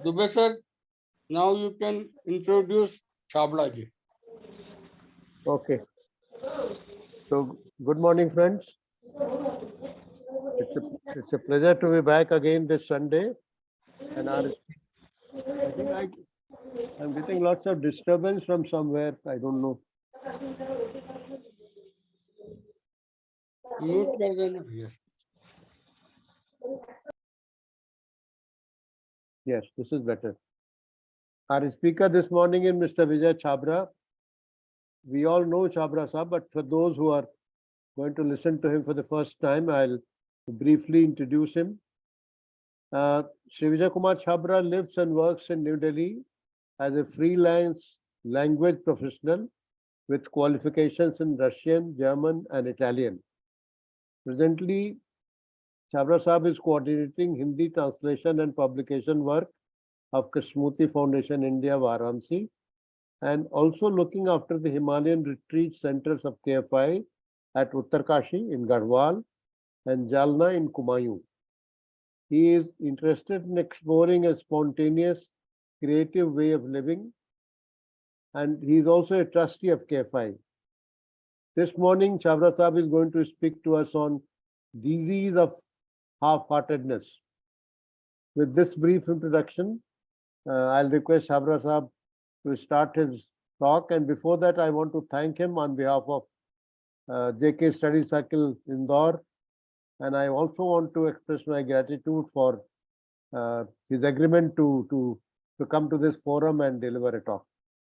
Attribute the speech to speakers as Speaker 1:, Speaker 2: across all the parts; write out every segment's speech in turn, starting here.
Speaker 1: Dubey sir, now you can introduce Chhabra ji.
Speaker 2: Okay. So, good morning, friends. It's a pleasure to be back again this Sunday. And I think I'm getting lots of disturbance from somewhere. I don't know.
Speaker 1: Mute कर देना. Yes.
Speaker 2: Yes, this is better. Our speaker this morning is Mr. Vijay Chhabra. We all know Chhabra Sahab, but for those who are going to listen to him for the first time, I'll briefly introduce him. Shri Vijay Kumar Chhabra lives and works in New Delhi as a freelance language professional with qualifications in Russian, German, and Italian. Presently, Chhabra Sahab is coordinating Hindi translation and publication work of Kashmuti Foundation India, Varanasi, and also looking after the Himalayan retreat centers of KFI at Uttarkashi in Garhwal and Jalna in Kumaon. He is interested in exploring a spontaneous, creative way of living, and he is also a trustee of KFI. This morning, Chhabra Sahab is going to speak to us on disease of half-heartedness. With this brief introduction, I'll request Chhabra Sahab to start his talk. And before that, I want to thank him on behalf of JK Study Circle Indore. And I also want to express my gratitude for his agreement to come to this forum and deliver a talk.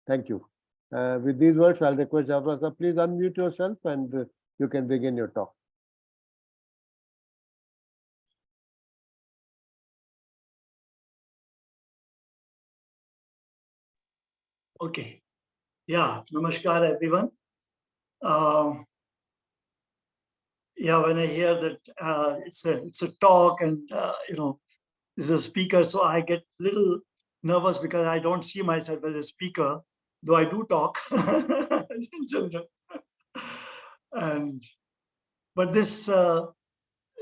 Speaker 2: Thank you. With these words, I'll request Chhabra Sahab, please unmute yourself and you can begin your talk.
Speaker 3: Okay. Yeah. Namaskar, everyone. Yeah, when I hear that it's a talk and this is a speaker, so I get a little nervous because I don't see myself as a speaker, though I do talk in general. But this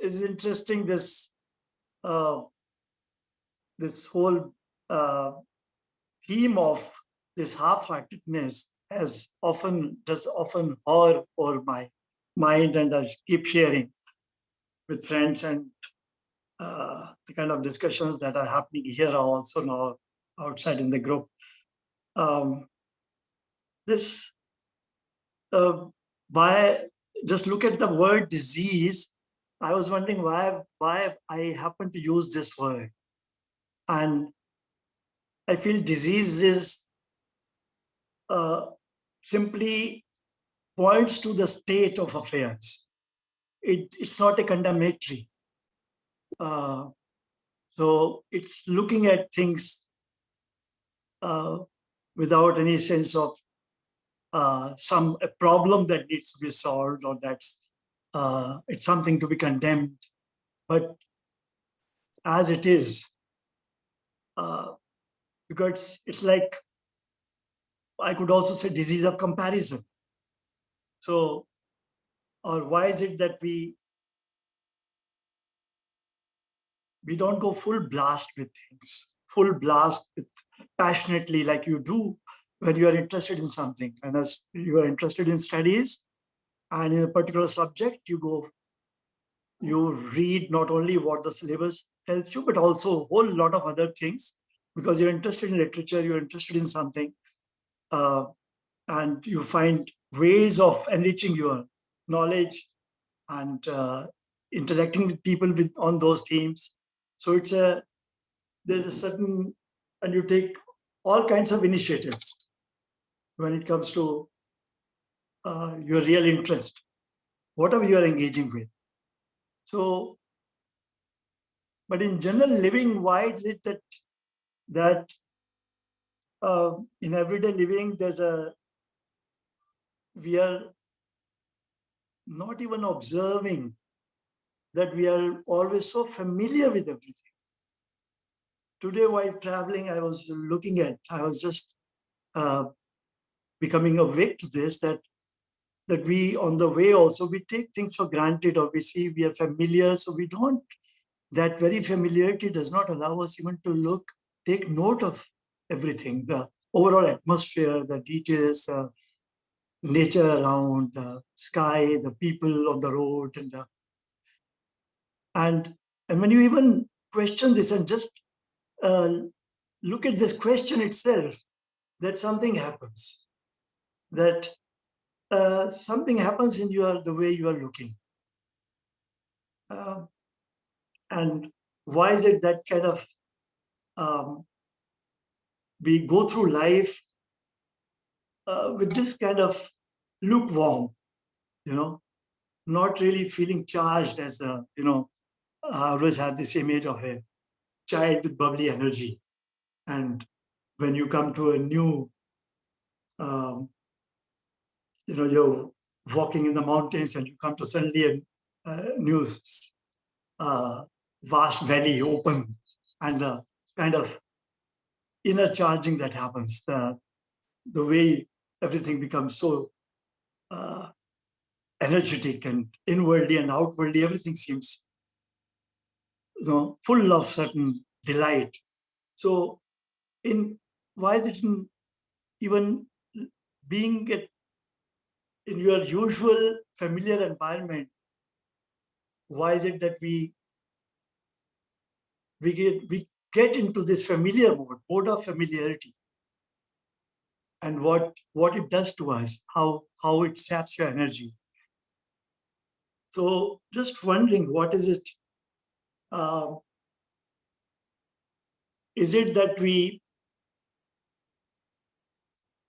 Speaker 3: is interesting. This whole theme of this half-heartedness does often hover over my mind, and I keep sharing with friends, and the kind of discussions that are happening here are also now outside in the group. Why just look at the word disease. I was wondering why I happen to use this word, and I feel disease is simply points to the state of affairs. It's not a condemnatory. So it's looking at things without any sense of a problem that needs to be solved, or that's it's something to be condemned. But as it is, because it's like, I could also say disease of comparison. So, or why is it that we don't go full blast with things, full blast with passionately like you do when you are interested in something. And as you are interested in studies and in a particular subject, you read not only what the syllabus tells you, but also a whole lot of other things, because you're interested in literature, you're interested in something, and you find ways of enriching your knowledge and interacting with people on those themes. So there's a certain, and you take all kinds of initiatives when it comes to your real interest, whatever you are engaging with. So, but in general living, why is it that in everyday living, we are not even observing that we are always so familiar with everything. Today, while traveling, I was just becoming awake to this, that we, on the way also, we take things for granted, or we see we are familiar, so we don't, that very familiarity does not allow us even to take note of everything, the overall atmosphere, the details, nature around, the sky, the people on the road, and when you even question this and just look at this question itself, that something happens, that something happens in the way you are looking. And why is it that kind of we go through life with this kind of lukewarm, not really feeling charged as I always have this image of a child with bubbly energy. And when you come to a new, you're walking in the mountains and you come to suddenly a new vast valley open, and the kind of inner charging that happens, the way everything becomes so energetic, and inwardly and outwardly, everything seems full of certain delight. So why is it even being in your usual familiar environment, why is it that we get into this familiar mode of familiarity, and what it does to us, how it saps your energy. So just wondering, what is it? Is it that we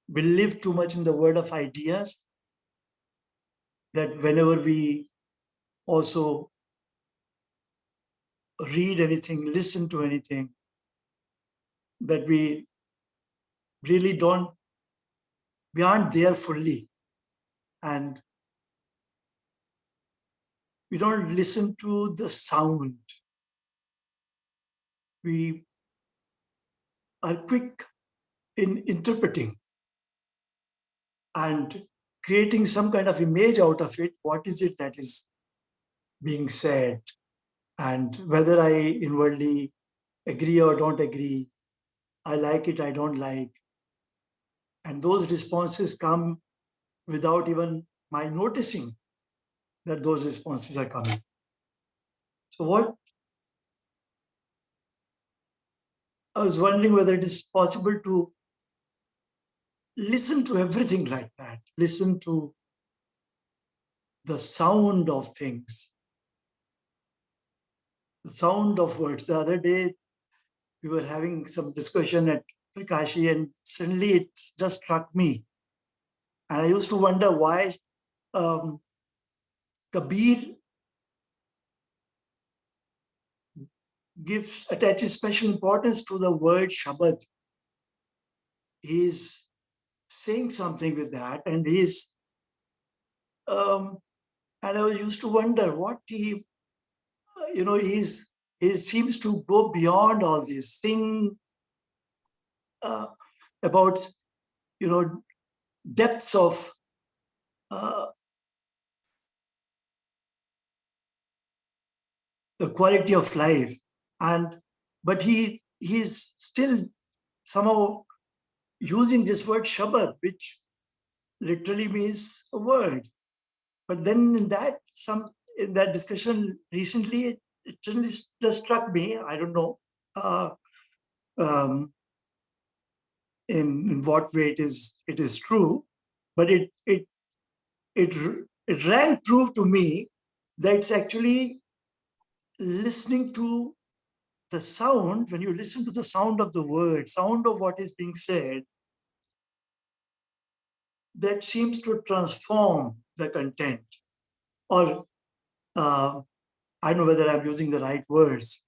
Speaker 3: live too much in the world of ideas, that whenever we also read anything, listen to anything, that we really aren't there fully, and we don't listen to the sound. We are quick in interpreting and creating some kind of image out of it. What is it that is being said? And whether I inwardly agree or don't agree, I like it, I don't like. And those responses come without even my noticing that those responses are coming. So I was wondering whether it is possible to listen to everything like that, listen to the sound of things, the sound of words. The other day, we were having some discussion at Prakashi, and suddenly it just struck me. And I used to wonder why Kabir attaches special importance to the word Shabad. He's saying something with that, and and I used to wonder what he seems to go beyond all this thing about depths of the quality of life, but he's still somehow using this word Shabad, which literally means a word. But then in that discussion recently, it just struck me. I don't know in what way it is true, but it rang true to me that it's actually listening to the sound. When you listen to the sound of the word, sound of what is being said, that seems to transform the content. Or I don't know whether I'm using the right words,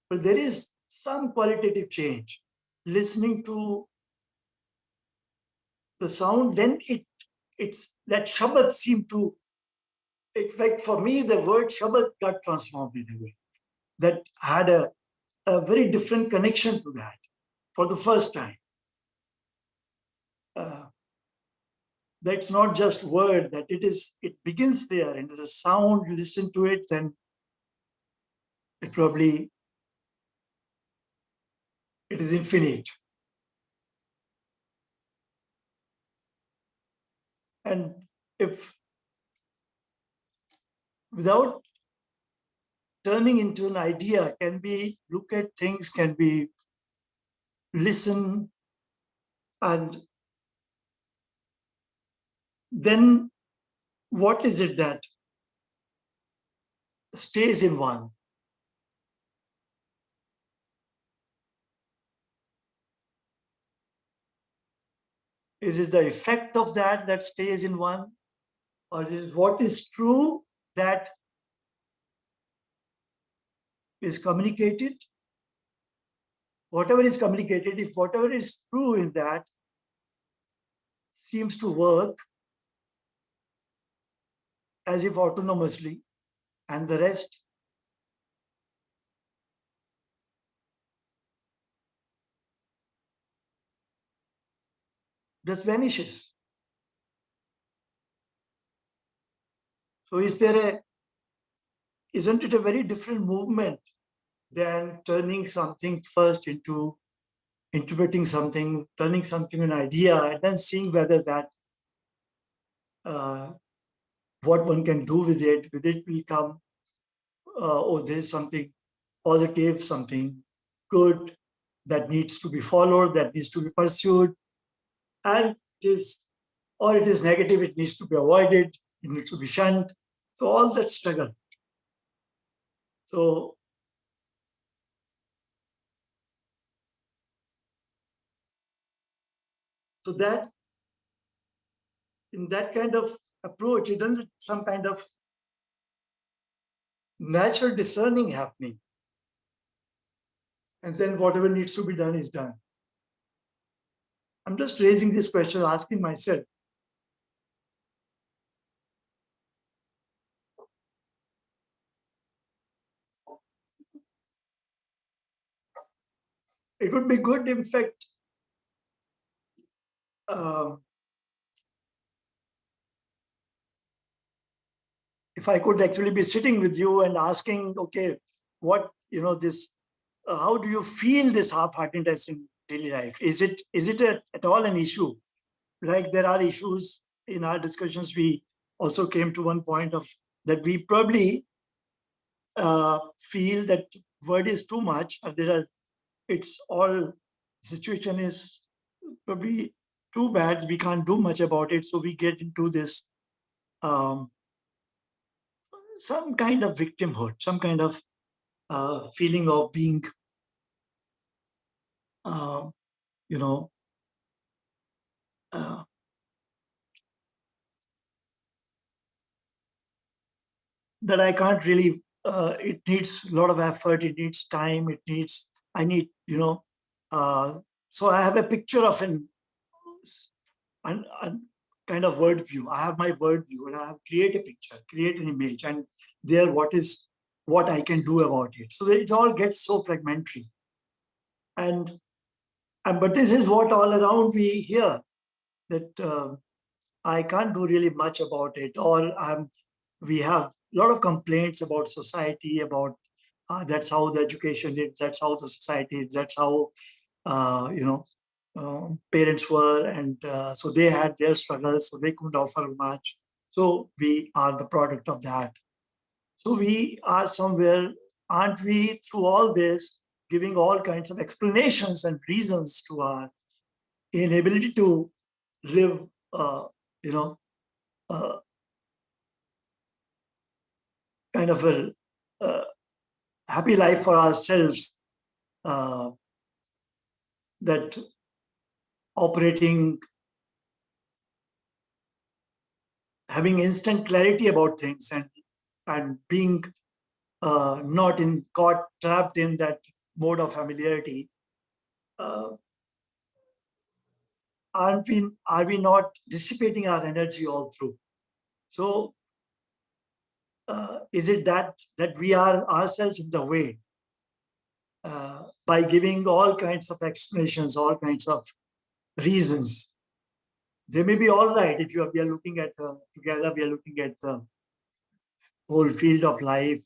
Speaker 3: but there is some qualitative change. Listening to the sound, then it's that Shabad seemed to, in fact, for me, the word Shabad got transformed in a way that had a very different connection to that for the first time. That's not just word, that it begins there, and there's a sound, you listen to it, then it probably it is infinite. And if without turning into an idea, can we look at things, can we listen, and then what is it that stays in one? Is it the effect of that that stays in one? Or is it what is true that is communicated? Whatever is communicated, if whatever is true in that seems to work as if autonomously, and the rest just vanishes. So isn't it a very different movement than turning something first into interpreting something, turning something an idea, and then seeing whether that what one can do with it will come, oh, there's something positive, something good that needs to be followed, that needs to be pursued, and it is negative, it needs to be avoided, it needs to be shunned. So all that struggle. So that in that kind of approach, it does some kind of natural discerning happening. And then whatever needs to be done is done. I'm just raising this question, asking myself. It would be good, in fact, if I could actually be sitting with you and asking, okay, what, how do you feel this half-heartedness in daily life? Is it at all an issue? Like there are issues in our discussions, we also came to one point of that we probably feel that word is too much. Situation is probably too bad. We can't do much about it. So we get into this some kind of victimhood, some kind of feeling of being, you know, that I can't really, it needs a lot of effort, it needs time, I need, so I have a picture of an kind of word view. I have my word view and I have create a picture, create an image, and there what I can do about it. So that it all gets so fragmentary. And but this is what all around we hear, that I can't do really much about it. We have a lot of complaints about society, about that's how the education is, that's how the society is, that's how, parents were. And so they had their struggles, so they couldn't offer much. So we are the product of that. So we are somewhere, aren't we, through all this, giving all kinds of explanations and reasons to our inability to live, kind of a happy life for ourselves, that operating, having instant clarity about things, and being not trapped in that mode of familiarity. Are we not dissipating our energy all through? So is it that we are ourselves in the way by giving all kinds of explanations, all kinds of reasons? They may be all right if we are looking at together, we are looking at the whole field of life,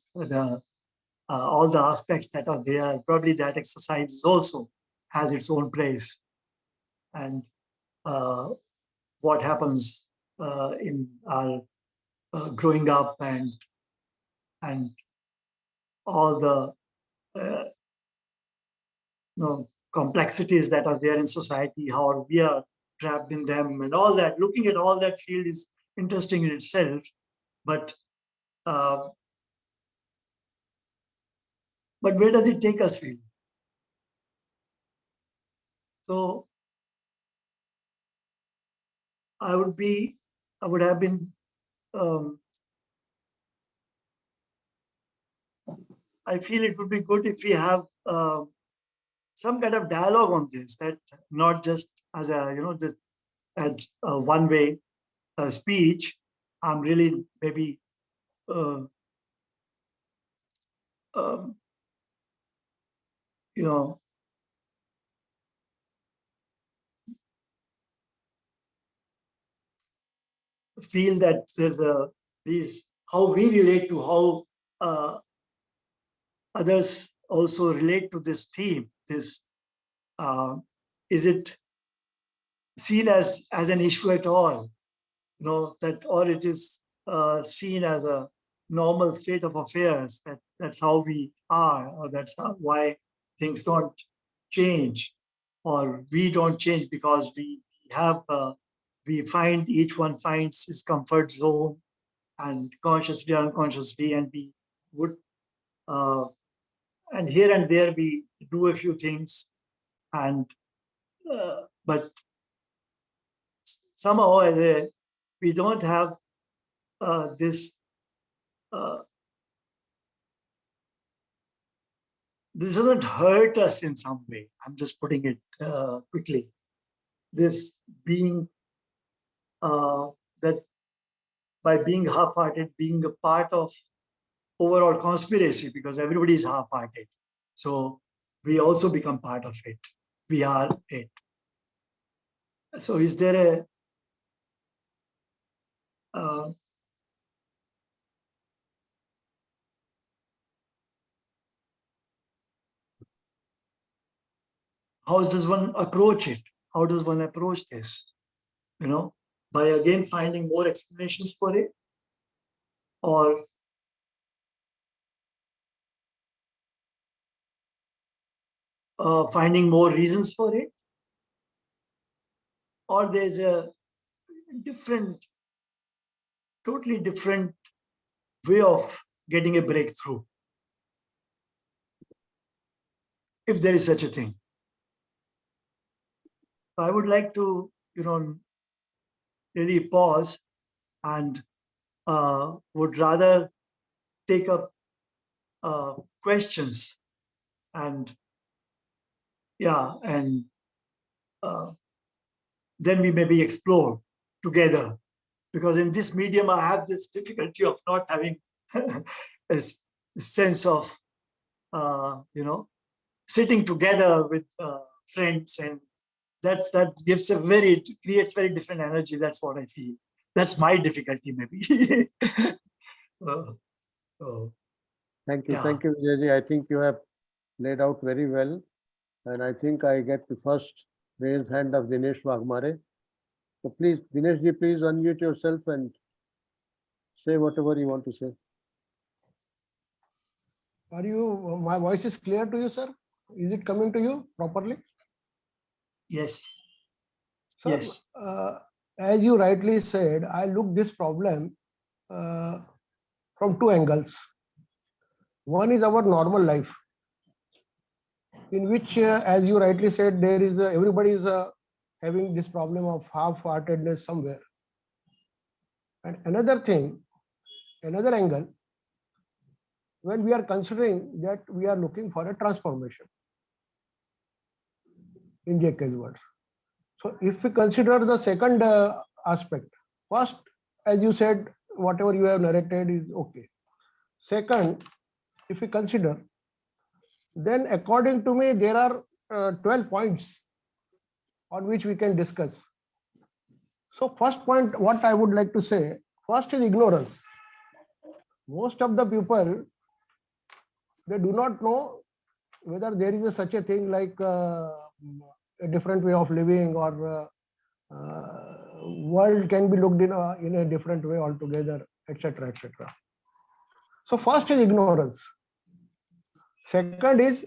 Speaker 3: all the aspects that are there. Probably that exercise is also has its own place. And what happens in our growing up and all the complexities that are there in society, how we are trapped in them, and all that. Looking at all that field is interesting in itself, but where does it take us really? So I would have been I feel it would be good if we have some kind of dialogue on this, that not just as a, just as a one-way speech. I'm really maybe um, you know, feel that there's these, how we relate to how others also relate to this theme. This is it seen as an issue at all? That, or it is seen as a normal state of affairs, that's how we are, or that's why things don't change, or we don't change because we have we find, each one finds his comfort zone, and consciously, unconsciously, and we would and here and there we do a few things, and but somehow we don't have this this doesn't hurt us in some way. I'm just putting it quickly. This being that by being half-hearted, being a part of overall conspiracy, because everybody is half-hearted. So we also become part of it. We are it. So is there a how does one approach it? How does one approach this? By again finding more explanations for it, or finding more reasons for it, or there's a different, totally different way of getting a breakthrough, if there is such a thing. I would like to, really pause and would rather take up questions and and then we maybe explore together, because in this medium I have this difficulty of not having a sense of sitting together with friends, and that gives creates very different energy. That's what I feel. That's my difficulty maybe.
Speaker 2: Thank you.
Speaker 3: Yeah.
Speaker 2: Thank you, Vijay. I think you have laid out very well. And I think I get the first raised hand of Dinesh Waghmare. So please, Dinesh ji, please unmute yourself and say whatever you want to say.
Speaker 4: My voice is clear to you, sir? Is it coming to you properly?
Speaker 3: Yes.
Speaker 4: Sir,
Speaker 3: Yes.
Speaker 4: as you rightly said, I look this problem from two angles. One is our normal life, in which, as you rightly said, there is everybody is having this problem of half-heartedness somewhere. And another thing, another angle, when we are considering that we are looking for a transformation, in JK's words. So if we consider the second aspect, first, as you said, whatever you have narrated is okay. Second, if we consider, then according to me, there are 12 points on which we can discuss. So first point, what I would like to say, first is ignorance. Most of the people, they do not know whether there is such a thing like a different way of living, or world can be looked in a different way altogether, etc., etc. So first is ignorance. Second is,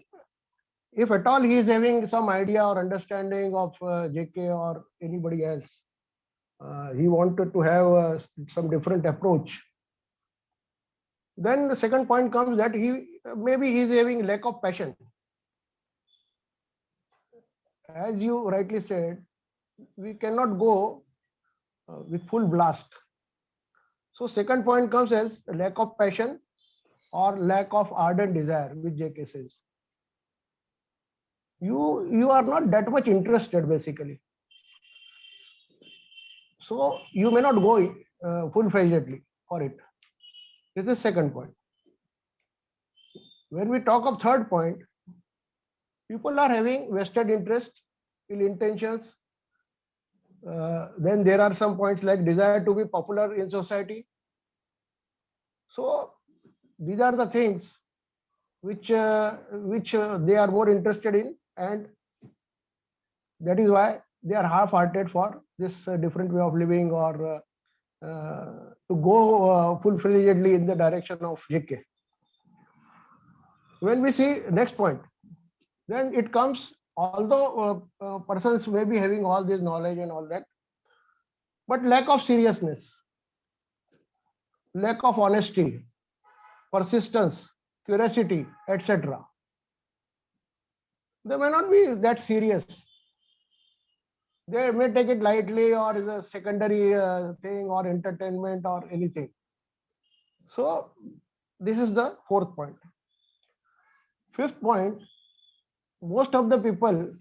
Speaker 4: if at all he is having some idea or understanding of JK or anybody else, he wanted to have some different approach. Then the second point comes that maybe he is having lack of passion. As you rightly said, we cannot go with full blast. So second point comes as lack of passion or lack of ardent desire, which JK says. You are not that much interested basically. So you may not go full-fledgedly for it. This is second point. When we talk of third point, people are having vested interest, ill intentions. Then there are some points like desire to be popular in society. So these are the things which they are more interested in, and that is why they are half-hearted for this different way of living, or to go full-fledgedly in the direction of JK. When we see next point, then it comes, although persons may be having all this knowledge and all that, but lack of seriousness, lack of honesty, persistence, curiosity, etc. They may not be that serious. They may take it lightly, or is a secondary thing, or entertainment, or anything. So this is the fourth point. Fifth point, most of the people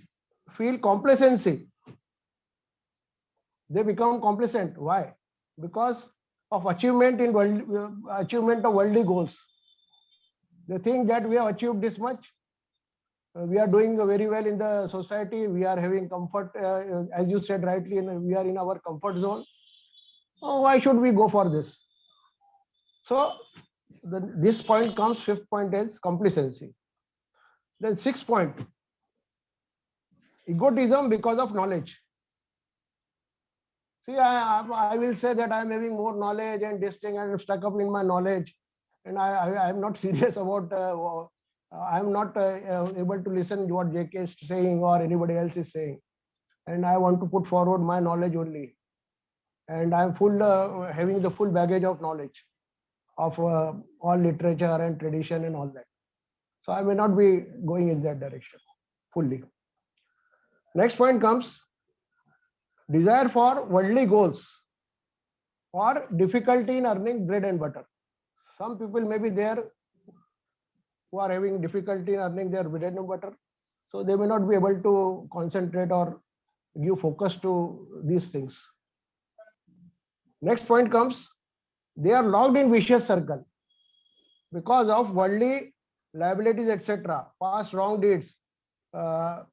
Speaker 4: feel complacency. They become complacent. Why? Because of achievement of worldly goals. They think that we have achieved this much. We are doing very well in the society. We are having comfort, as you said rightly, we are in our comfort zone. Oh, why should we go for this? So this point comes, fifth point is complacency. Then sixth point, egotism because of knowledge. See, I will say that I am having more knowledge and this thing, and I'm stuck up in my knowledge, and I am not serious about, I am not able to listen to what JK is saying or anybody else is saying. And I want to put forward my knowledge only. And I am having the full baggage of knowledge of all literature and tradition and all that. So I may not be going in that direction fully. Next point comes desire for worldly goals or difficulty in earning bread and butter. Some people may be there who are having difficulty in earning their bread and butter. So they may not be able to concentrate or give focus to these things. Next point comes, they are locked in vicious circle because of worldly liabilities, etc., past wrong deeds,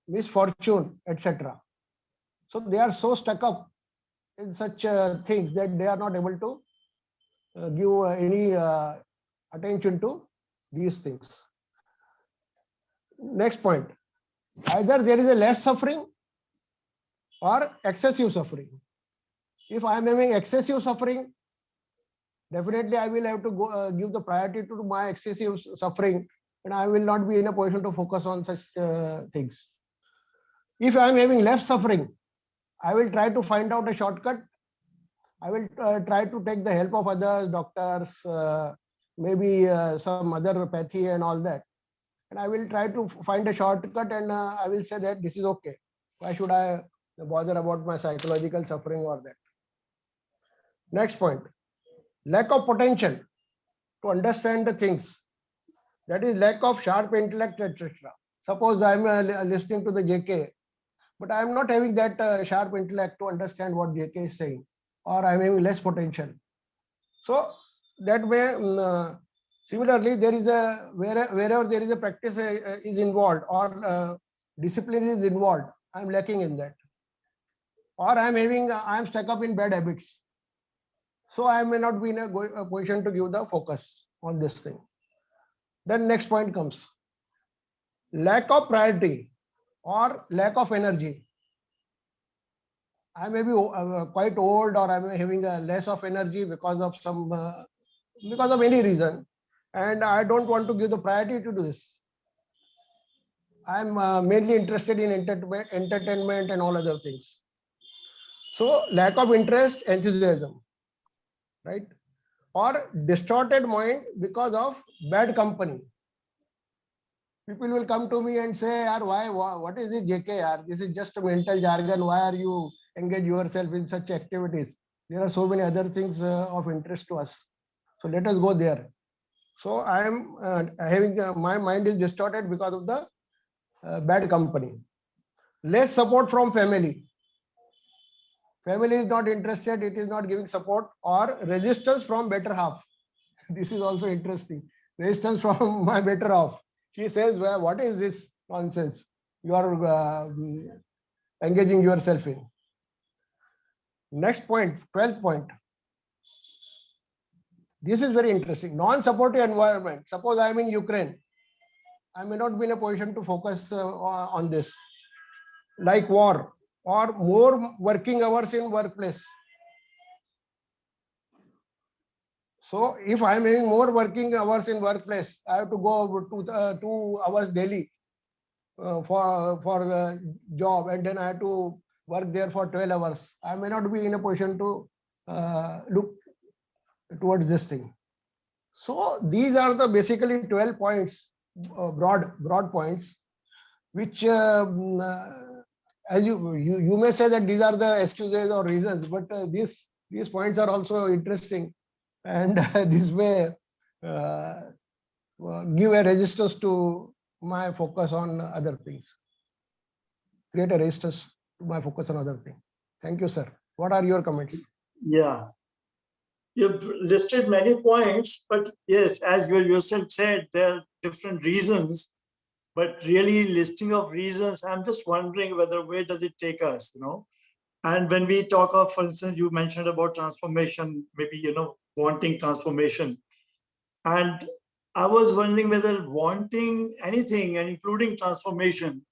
Speaker 4: misfortune, etc. So they are so stuck up in such things that they are not able to give any attention to these things. Next point, either there is a less suffering or excessive suffering. If I am having excessive suffering, definitely I will have to give the priority to my excessive suffering, and I will not be in a position to focus on such things. If I am having less suffering, I will try to find out a shortcut. I will try to take the help of others, doctors, maybe some other pathy and all that. And I will try to find a shortcut, and I will say that this is okay. Why should I bother about my psychological suffering or that? Next point, lack of potential to understand the things. That is lack of sharp intellect, etc. Suppose I am listening to the JK, but I am not having that sharp intellect to understand what JK is saying, or I am having less potential. So that way, similarly, there is a wherever there is a practice is involved, or discipline is involved, I am lacking in that, or I am stuck up in bad habits. So I may not be in a position to give the focus on this thing. Then next point comes lack of priority or lack of energy. I may be quite old, or I may be having a less of energy because of some because of any reason, and I don't want to give the priority to this. I'm mainly interested in entertainment and all other things. So lack of interest, enthusiasm, right? Or distorted mind because of bad company. People will come to me and say, "Yaar, what is this JK? Yaar? This is just a mental jargon. Why are you engage yourself in such activities? There are so many other things of interest to us. So let us go there." So I am having my mind is distorted because of the bad company. Less support from family. Family is not interested, it is not giving support, or resistance from better half. This is also interesting. Resistance from my better half. She says, "Well, what is this nonsense you are engaging yourself in?" Next point, 12th point. This is very interesting. Non-supportive environment. Suppose I am in Ukraine. I may not be in a position to focus on this. Like war, or more working hours in workplace. So if I am having more working hours in workplace, I have to go to 2 hours daily for job, and then I have to work there for 12 hours. I may not be in a position to look towards this thing. So these are the basically 12 points, broad points, which as you may say that these are the excuses or reasons, but these points are also interesting, and this may give a resistance to my focus on other things, create a resistance to my focus on other things. Thank you, sir. What are your comments?
Speaker 3: Yeah. You've listed many points, but yes, as you yourself said, there are different reasons. But really, listing of reasons, I'm just wondering where does it take us, And when we talk of, for instance, you mentioned about transformation, maybe, wanting transformation. And I was wondering whether wanting anything, and including transformation,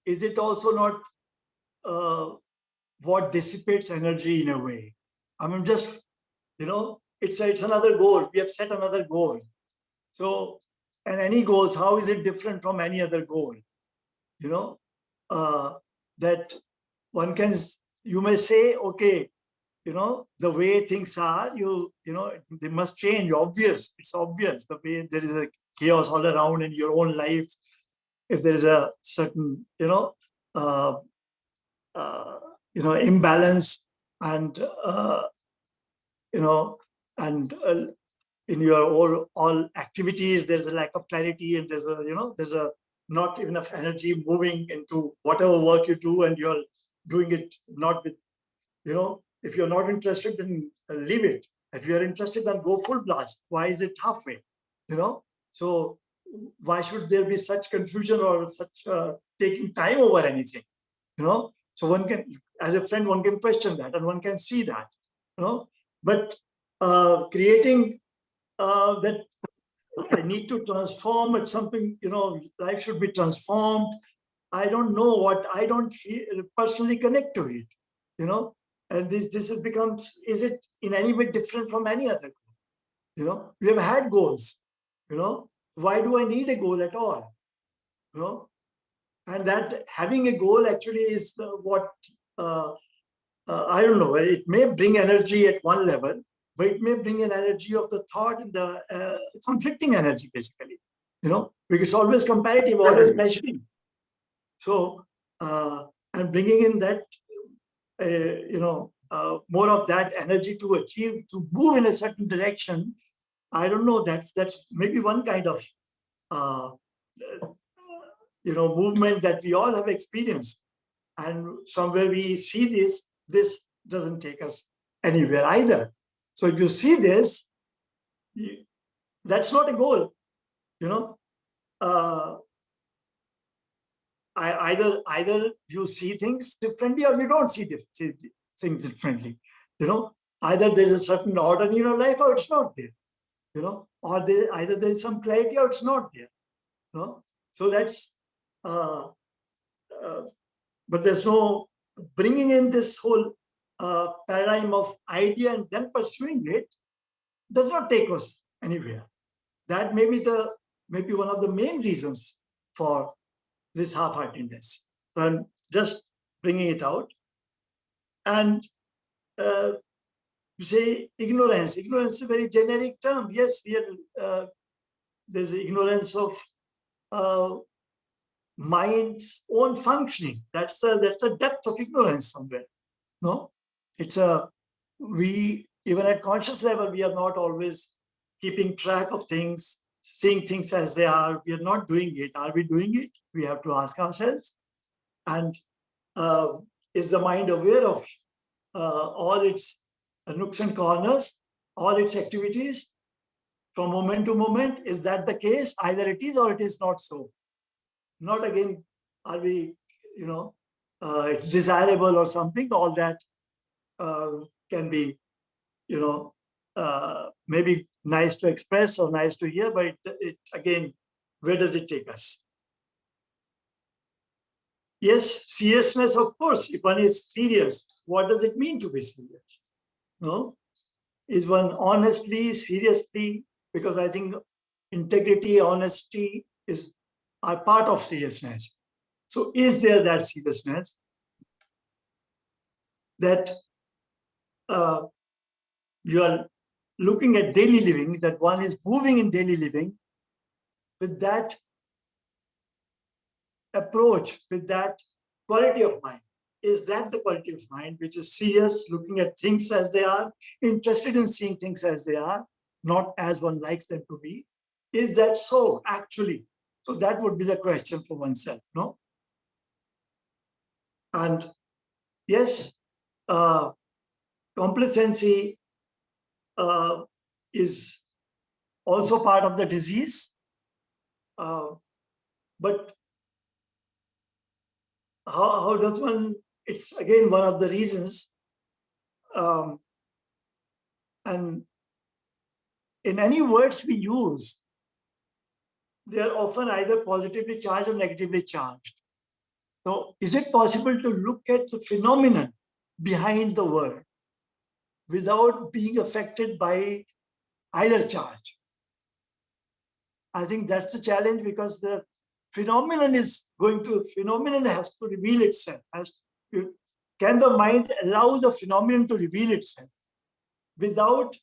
Speaker 3: is it also not what dissipates energy in a way? I mean, just, it's another goal. We have set another goal. So, and any goals, how is it different from any other goal? That one can, you may say, okay, the way things are, they must change. It's obvious the way there is a chaos all around in your own life. If there is a certain, imbalance, and in your all activities, there's a lack of clarity, and there's a not enough energy moving into whatever work you do, and you're doing it not with, if you're not interested, then leave it. If you're interested, then go full blast. Why is it halfway? So why should there be such confusion or such taking time over anything? So one can, as a friend, one can question that, and one can see that. But creating that I need to transform at something, life should be transformed. I don't know what, I don't personally connect to it, and this has become, is it in any way different from any other goal? We have had goals, why do I need a goal at all? And that having a goal actually is what, I don't know, it may bring energy at one level, but it may bring an energy of the thought and the conflicting energy, basically, because it's always comparative, always measuring. So, and bringing in that, more of that energy to achieve, to move in a certain direction. I don't know, that's maybe one kind of, movement that we all have experienced. And somewhere we see this doesn't take us anywhere either. So if you see this, that's not a goal, either you see things differently, or you don't see things differently. Either there's a certain order in your life, or it's not there. Or either there's some clarity, or it's not there. So that's but there's no bringing in this whole paradigm of idea and then pursuing it does not take us anywhere. That may be one of the main reasons for this half-heartedness. So I'm just bringing it out. And you say ignorance. Ignorance is a very generic term. Yes, there's ignorance of mind's own functioning. That's the depth of ignorance somewhere. No, we even at conscious level, we are not always keeping track of things, seeing things as they are. We are not doing it. Are we doing it? We have to ask ourselves. And is the mind aware of all its nooks and corners, all its activities from moment to moment? Is that the case? Either it is or it is not so. Not again, are we, it's desirable or something, all that can be, maybe nice to express or nice to hear, but it again, where does it take us? Yes, seriousness, of course, if one is serious, what does it mean to be serious? No? Is one honestly, seriously, because I think integrity, honesty are part of seriousness. So is there that seriousness that you are looking at daily living, that one is moving in daily living with that approach, with that quality of mind? Is that the quality of mind which is serious, looking at things as they are, interested in seeing things as they are, not as one likes them to be? Is that so, actually? So that would be the question for oneself, no? And yes, complacency is also part of the disease, but how does one, it's again one of the reasons, and in any words we use, they are often either positively charged or negatively charged. So is it possible to look at the phenomenon behind the word without being affected by either charge? I think that's the challenge, because the phenomenon has to reveal itself. Can the mind allow the phenomenon to reveal itself without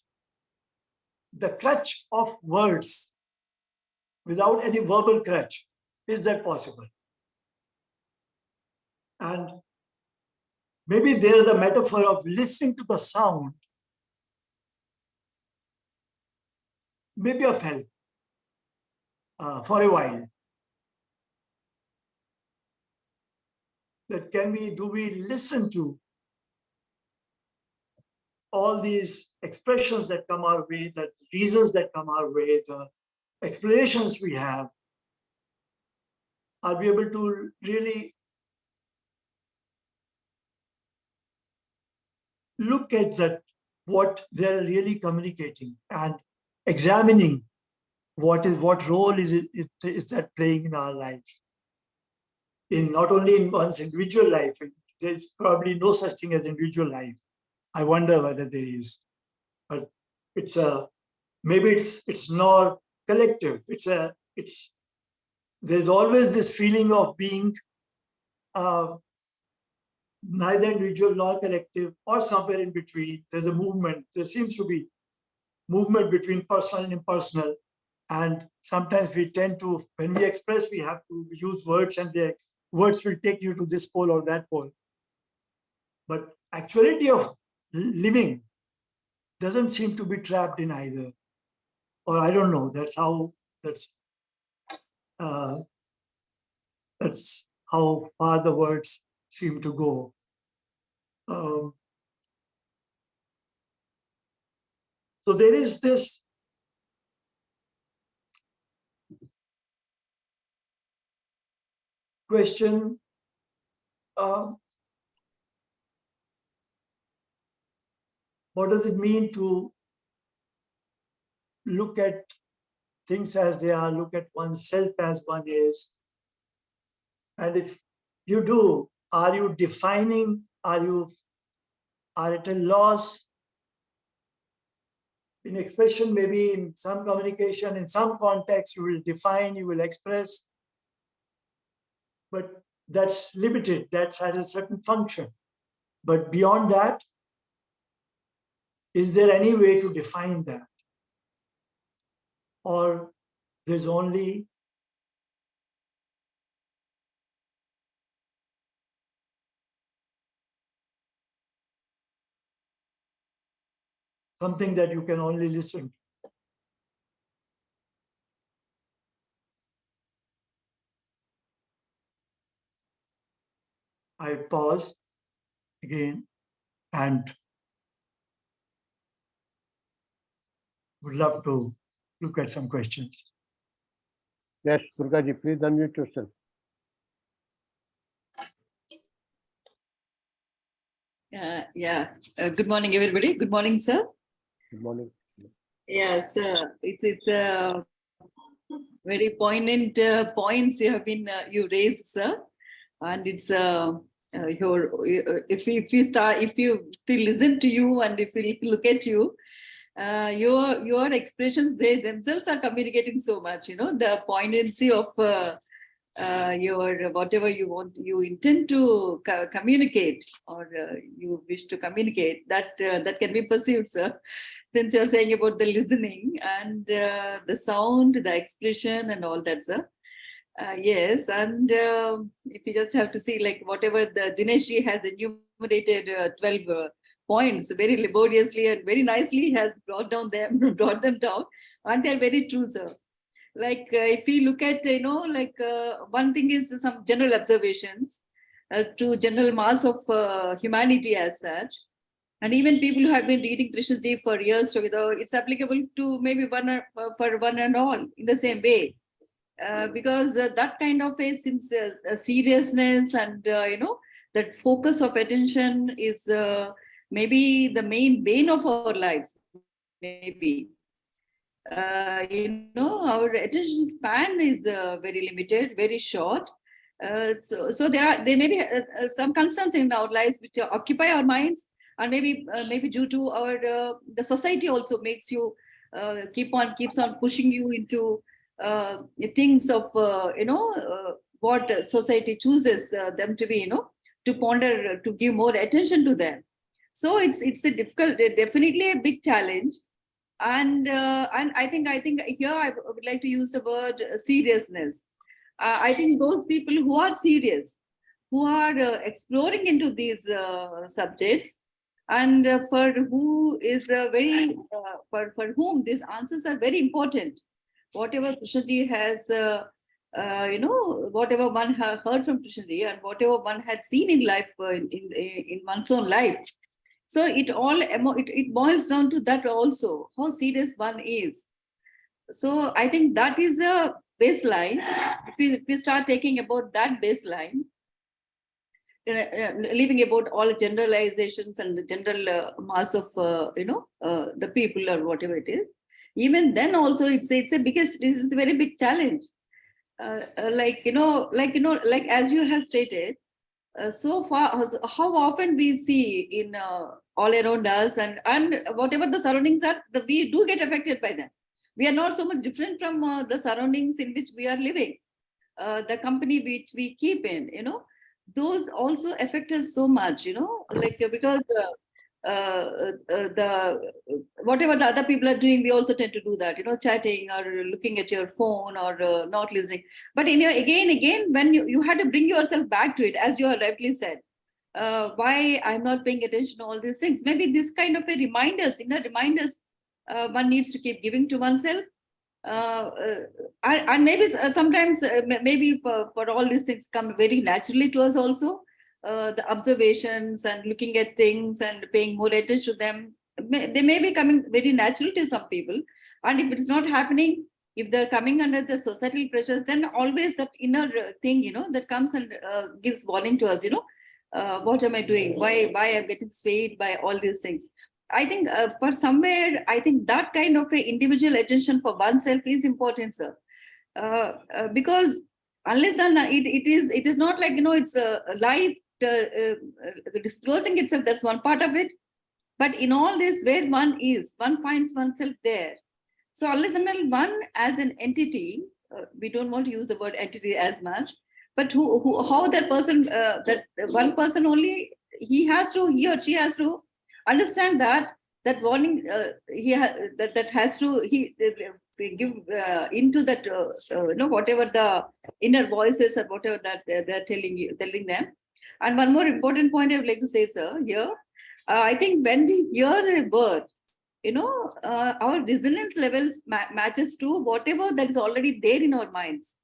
Speaker 3: the crutch of words, without any verbal crutch? Is that possible? And maybe there the metaphor of listening to the sound may be of help for a while. That do we listen to all these expressions that come our way, the reasons that come our way, the explanations we have? Are we able to really look at that, what they're really communicating, and examining what role is that playing in our life? In not only in one's individual life, there's probably no such thing as individual life. I wonder whether there is, but maybe it's not collective. There's always this feeling of being neither individual nor collective, or somewhere in between. There's a movement. There seems to be movement between personal and impersonal. And sometimes we tend to, when we express, we have to use words, and the words will take you to this pole or that pole. But actuality of living doesn't seem to be trapped in either. Or I don't know, that's how far the words seem to go. So there is this question, what does it mean to look at things as they are, look at oneself as one is? And if you do, are you defining, are at a loss in expression, maybe in some communication, in some context, you will define, you will express, but that's limited, that's had a certain function. But beyond that, is there any way to define that? Or there's only something that you can only listen? I pause again and would love to look at some questions.
Speaker 2: Yes, Durga ji, please unmute yourself.
Speaker 5: Yeah. Good morning, everybody. Good morning, sir.
Speaker 2: Good morning.
Speaker 5: Yes, it's very poignant points you have been you raised, sir, and it's if we listen to you and if we look at you, your expressions, they themselves are communicating so much. You know, the poignancy of your whatever you intend to communicate, or you wish to communicate, that can be perceived, sir. Since you're saying about the listening and the sound, the expression and all that, sir. Yes, and if you just have to see, like whatever the Dinesh ji has enumerated 12 points very laboriously and very nicely has brought them down, and they're very true, sir. Like if we look at, one thing is some general observations to general mass of humanity as such. And even people who have been reading Krishnji for years together, it's applicable to maybe for one and all in the same way. Because that kind of a seriousness and, that focus of attention is maybe the main bane of our lives, maybe. Our attention span is very limited, very short. So there may be some concerns in our lives which occupy our minds, and maybe due to our the society also makes you keeps on pushing you into things of what society chooses them to be, to ponder, to give more attention to them. So it's a difficult, definitely a big challenge. And I think here I would like to use the word seriousness. I think those people who are serious, who are exploring into these subjects, and for who is for whom these answers are very important. Whatever Krishnaji has, whatever one has heard from Krishnaji and whatever one had seen in life, in one's own life. So it boils down to that also, how serious one is. So I think that is a baseline. If we start taking about that baseline, leaving about all generalizations and the general mass of the people or whatever it is, even then also it's a very big challenge. Like as you have stated, so far, how often we see in all around us and whatever the surroundings are, we do get affected by them. We are not so much different from the surroundings in which we are living, the company which we keep in, those also affect us so much, because whatever the other people are doing, we also tend to do that, chatting or looking at your phone or not listening. But again, when you had to bring yourself back to it, as you have rightly said, why I'm not paying attention to all these things. Maybe this kind of inner reminders, one needs to keep giving to oneself. And maybe sometimes, maybe for all these things come very naturally to us also. The observations and looking at things and paying more attention to them, they may be coming very naturally to some people. And if it is not happening, if they're coming under the societal pressures, then always that inner thing, that comes and gives warning to us, what am I doing? Why I'm getting swayed by all these things? I think for somewhere, I think that kind of a individual attention for oneself is important, sir. Because unless and it is not like, it's a life disclosing itself. That's one part of it. But in all this, where one is, one finds oneself there. So unless and until one as an entity, we don't want to use the word entity as much, but how that person, that one person only, he or she has to understand that warning, that has to give into that, whatever the inner voices or whatever that they're telling them. And one more important point I would like to say, sir, here, I think when we hear a word, our resonance levels matches to whatever that is already there in our minds.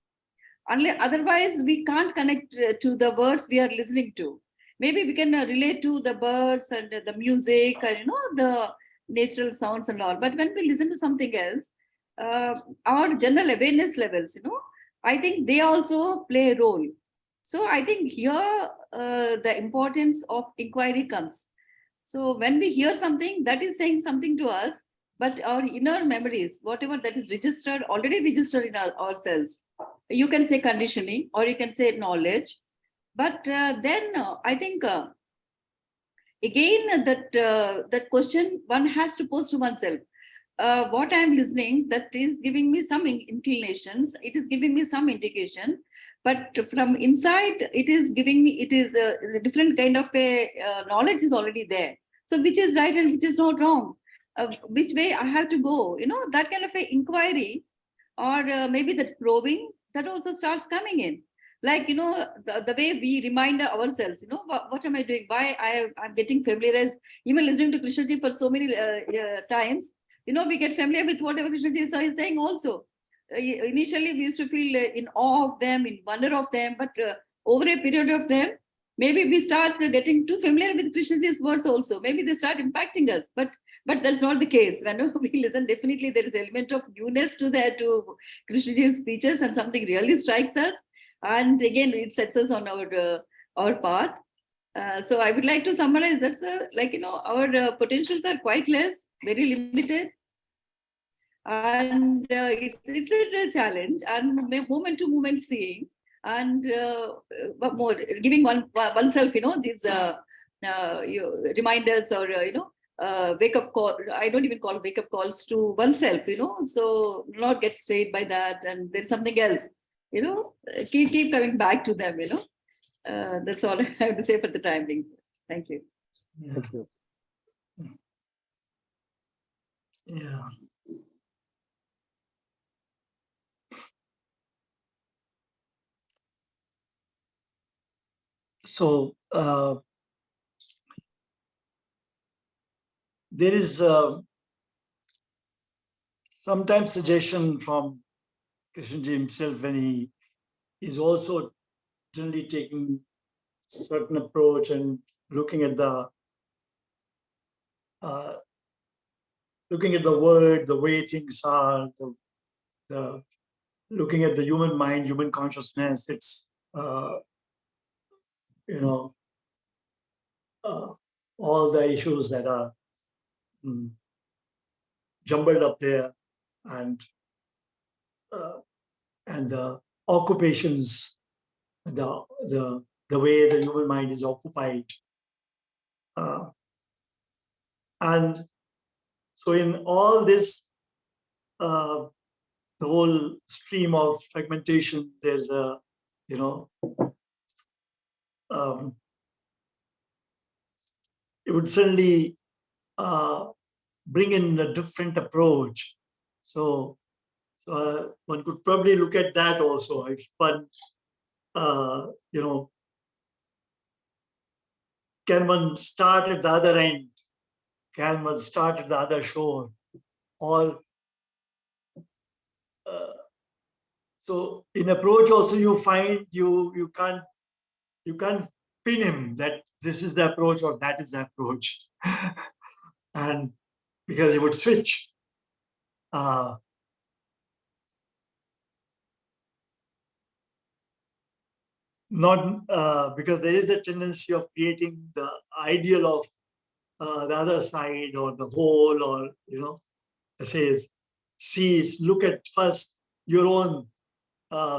Speaker 5: Otherwise, we can't connect to the words we are listening to. Maybe we can relate to the birds and the music and, the natural sounds and all. But when we listen to something else, our general awareness levels, I think they also play a role. So I think here the importance of inquiry comes. So when we hear something, that is saying something to us, but our inner memories, whatever that is already registered in ourselves, you can say conditioning or you can say knowledge. But then I think, again, that question one has to pose to oneself. What I'm listening, that is giving me some inclinations, it is giving me some indication, but from inside, it is giving me, it is a different kind of a knowledge is already there. So which is right and which is not wrong? Which way I have to go? That kind of a inquiry, or maybe that probing, that also starts coming in. Like, the way we remind ourselves, what am I doing? Why I'm getting familiarized, even listening to Krishnaji for so many times, we get familiar with whatever Krishnaji is saying also. Initially, we used to feel in awe of them, in wonder of them, but over a period of time, maybe we start getting too familiar with Krishnaji's words also. Maybe they start impacting us, but that's not the case. When we listen, definitely there is an element of newness to Krishnaji's speeches, and something really strikes us. And again, it sets us on our path. So I would like to summarize that, our potentials are quite less, very limited. And it's a challenge, and moment to moment seeing, and but more giving oneself, these reminders or wake up call. I don't even call wake up calls to oneself, so not get swayed by that, and there's something else, keep coming back to them, that's all I have to say for the time being. Thank you.
Speaker 3: Yeah.
Speaker 2: Thank you.
Speaker 3: Yeah. So there is sometimes suggestion from Krishnaji himself when he is also generally taking certain approach and looking at the world, the way things are, the looking at the human mind, human consciousness. It's all the issues that are jumbled up there, and the occupations, the way the human mind is occupied, and so in all this, the whole stream of fragmentation, there's a it would certainly bring in a different approach. So one could probably look at that also. If one, can one start at the other end? Can one start at the other shore? Or so in approach also you find you can't pin him that this is the approach or that is the approach, and because he would switch. Not because there is a tendency of creating the ideal of the other side or the whole, or says, look at first your own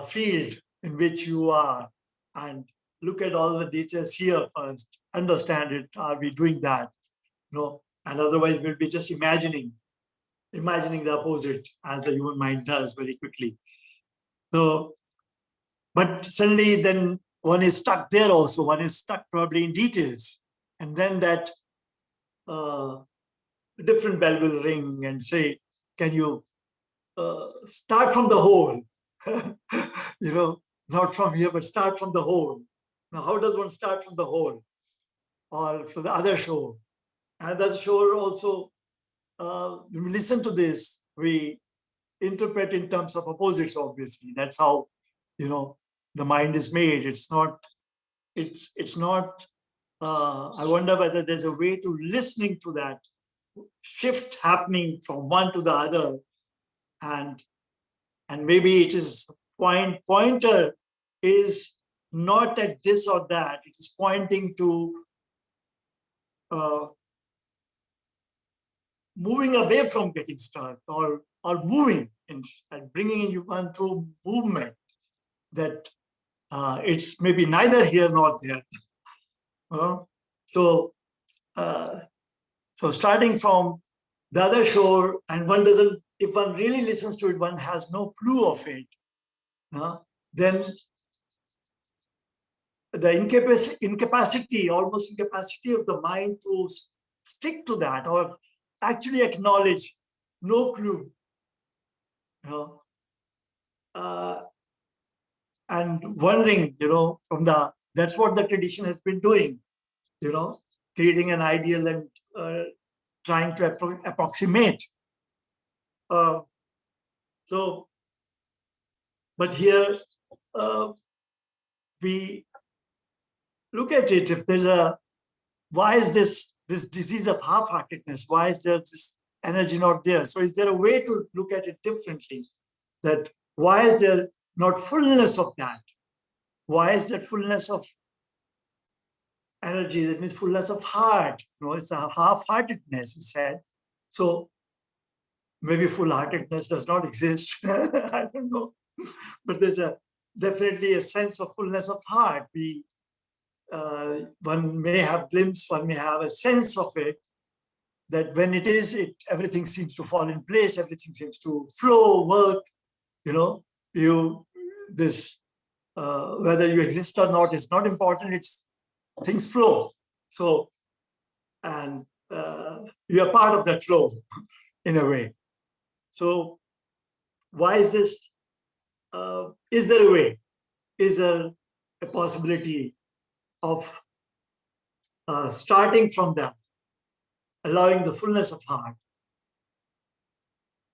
Speaker 3: field, in which you are and look at all the details here first, understand it, are we doing that? No, and otherwise we'll be just imagining the opposite as the human mind does very quickly. So, but suddenly then one is stuck there also, one is stuck probably in details. And then that different bell will ring and say, can you start from the whole? Not from here, but start from the whole. Now, how does one start from the whole? Or from the other shore? And that shore also, when we listen to this, we interpret in terms of opposites, obviously. That's how, the mind is made. It's not, I wonder whether there's a way to listening to that shift happening from one to the other. And maybe it is pointer is not at this or that. It is pointing to moving away from getting stuck or moving and bringing you one through movement, that it's maybe neither here nor there. So starting from the other shore, and one doesn't, if one really listens to it, one has no clue of it, then the incapacity of the mind to stick to that or actually acknowledge no clue. And wondering, that's what the tradition has been doing, creating an ideal and trying to approximate. But here we look at it. If there's why is this disease of half-heartedness? Why is there this energy not there? So is there a way to look at it differently? That why is there not fullness of that? Why is there fullness of energy? That means fullness of heart. It's a half-heartedness, he said. So maybe full-heartedness does not exist. I don't know. But there's definitely a sense of fullness of heart. One may have glimpse, one may have a sense of it, that when it is, everything seems to fall in place, everything seems to flow, work, whether you exist or not, it's not important, things flow. So, and you are part of that flow in a way. So why is this? Is there a way? Is there a possibility of starting from that, allowing the fullness of heart?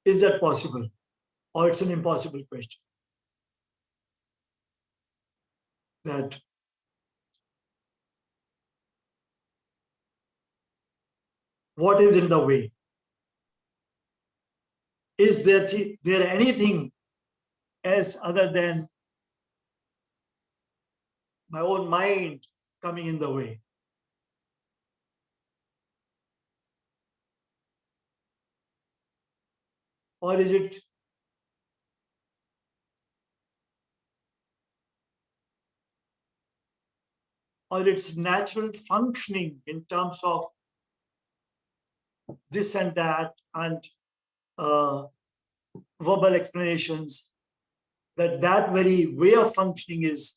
Speaker 3: Is that possible? Or it's an impossible question? That what is in the way? Is there anything else other than my own mind coming in the way? Or is it its natural functioning in terms of this and that and verbal explanations, that very way of functioning is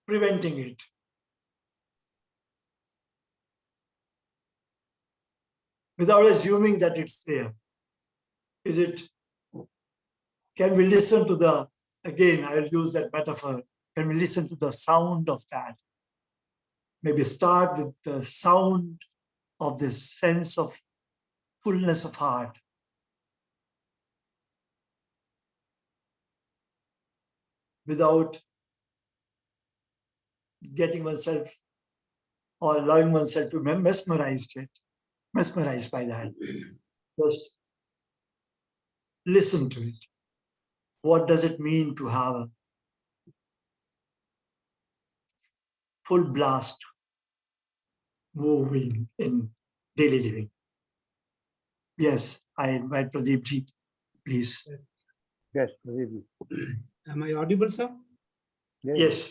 Speaker 3: preventing it? Without assuming that it's there. Can we listen to again, I'll use that metaphor, can we listen to the sound of that? Maybe start with the sound of this sense of fullness of heart. Without getting oneself or allowing oneself to be mesmerized by that. Just listen to it. What does it mean to have a full blast moving in daily living? Yes, I invite Pradeep ji, please.
Speaker 2: Yes, Pradeep.
Speaker 6: Am I audible, sir?
Speaker 3: Yes.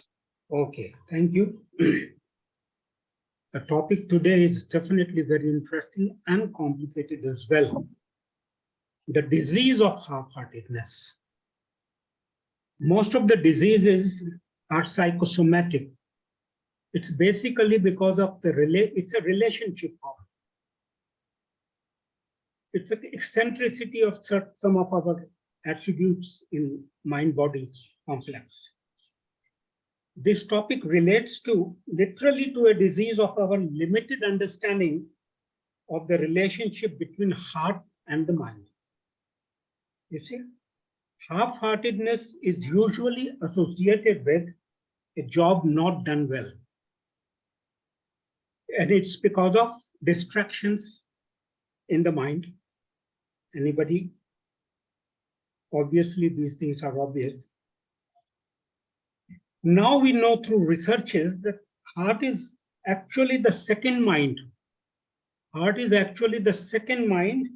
Speaker 6: Okay, thank you. The topic today is definitely very interesting and complicated as well. The disease of half-heartedness. Most of the diseases are psychosomatic. It's basically because of it's a relationship problem. It's an eccentricity of some of our attributes in mind-body complex. This topic relates literally to a disease of our limited understanding of the relationship between heart and the mind. You see, half-heartedness is usually associated with a job not done well. And it's because of distractions in the mind. Anybody? Obviously, these things are obvious. Now we know through researches that heart is actually the second mind. Heart is actually the second mind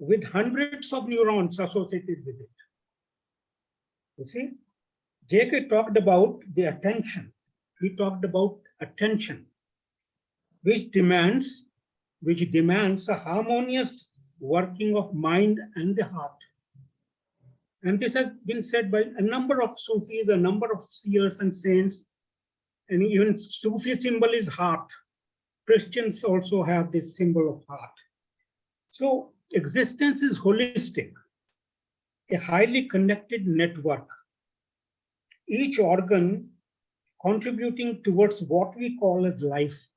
Speaker 6: with hundreds of neurons associated with it. You see, J.K. talked about the attention. He talked about attention, which demands a harmonious working of mind and the heart. And this has been said by a number of Sufis, a number of seers and saints, and even Sufi symbol is heart. Christians also have this symbol of heart. So existence is holistic, a highly connected network. Each organ contributing towards what we call as life.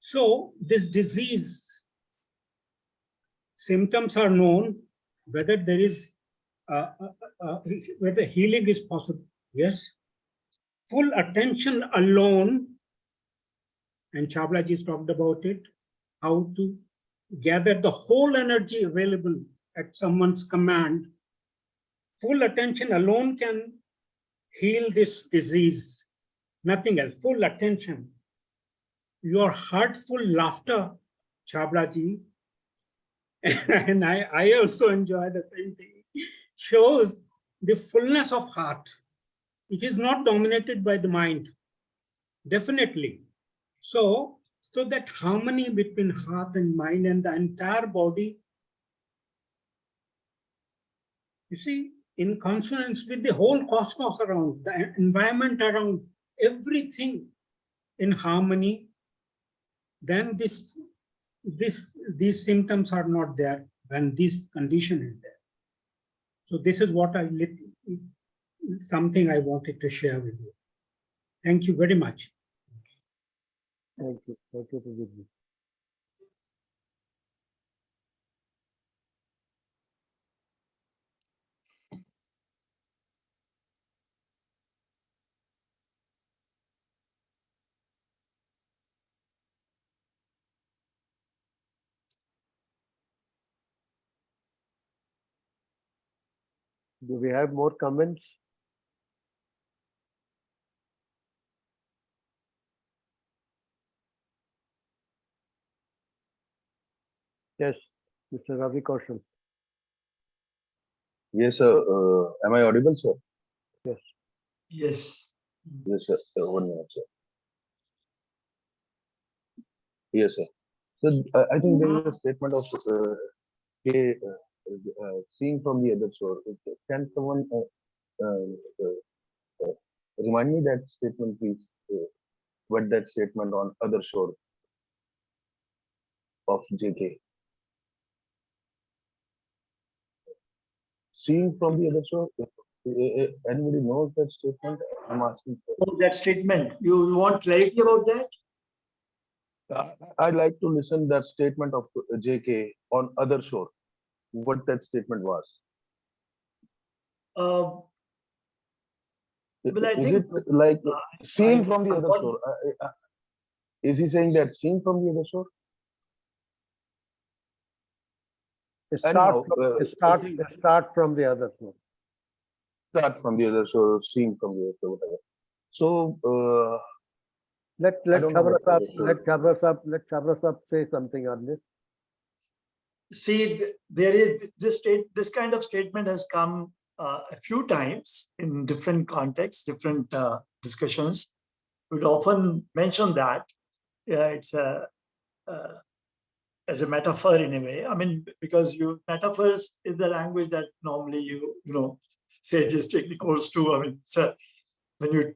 Speaker 6: So this disease, symptoms are known, whether there is, whether healing is possible. Yes. Full attention alone, and Chhabra ji talked about it, how to gather the whole energy available at someone's command. Full attention alone can heal this disease. Nothing else, full attention. Your heartful laughter, Chhabra ji, and I also enjoy the same thing, shows the fullness of heart, which is not dominated by the mind. Definitely. So that harmony between heart and mind and the entire body, you see, in consonance with the whole cosmos around, the environment around, everything in harmony, then these symptoms are not there when this condition is there. So this is what something I wanted to share with you. Thank you very much.
Speaker 2: Thank you. Thank you, Pradeep. Do we have more comments? Yes, Mr. Ravi Kaushal.
Speaker 7: Yes, sir. Am I audible, sir?
Speaker 2: Yes.
Speaker 3: Yes.
Speaker 7: Yes, sir. 1 minute, sir. Yes, sir. So I think there is a statement of seeing from the other shore. Can someone remind me that statement, please? What that statement on other shore of JK? Seeing from the other shore. If anybody knows that statement, I'm asking for.
Speaker 3: Oh, that statement. You want clarity about that?
Speaker 7: I'd like to listen that statement of JK on other shore. What that statement was.
Speaker 3: Well, I
Speaker 7: Is
Speaker 3: think
Speaker 7: it like seen
Speaker 3: I-
Speaker 7: from the other
Speaker 3: what-
Speaker 7: shore? Is he saying that seen from the other shore? Anyhow,
Speaker 2: Start from the other one.
Speaker 7: start from the other shore, seen from the other shore, whatever. So
Speaker 2: Let
Speaker 7: I don't know
Speaker 2: Chhabra
Speaker 7: what
Speaker 2: Sahab,
Speaker 7: other shore.
Speaker 2: let Chhabra Sahab say something on this.
Speaker 3: see, there is this kind of statement has come a few times in different contexts, different discussions. We would often mention that it's as a metaphor in a way. I mean, because metaphors is the language that normally you know sages take the course to. I mean, so when you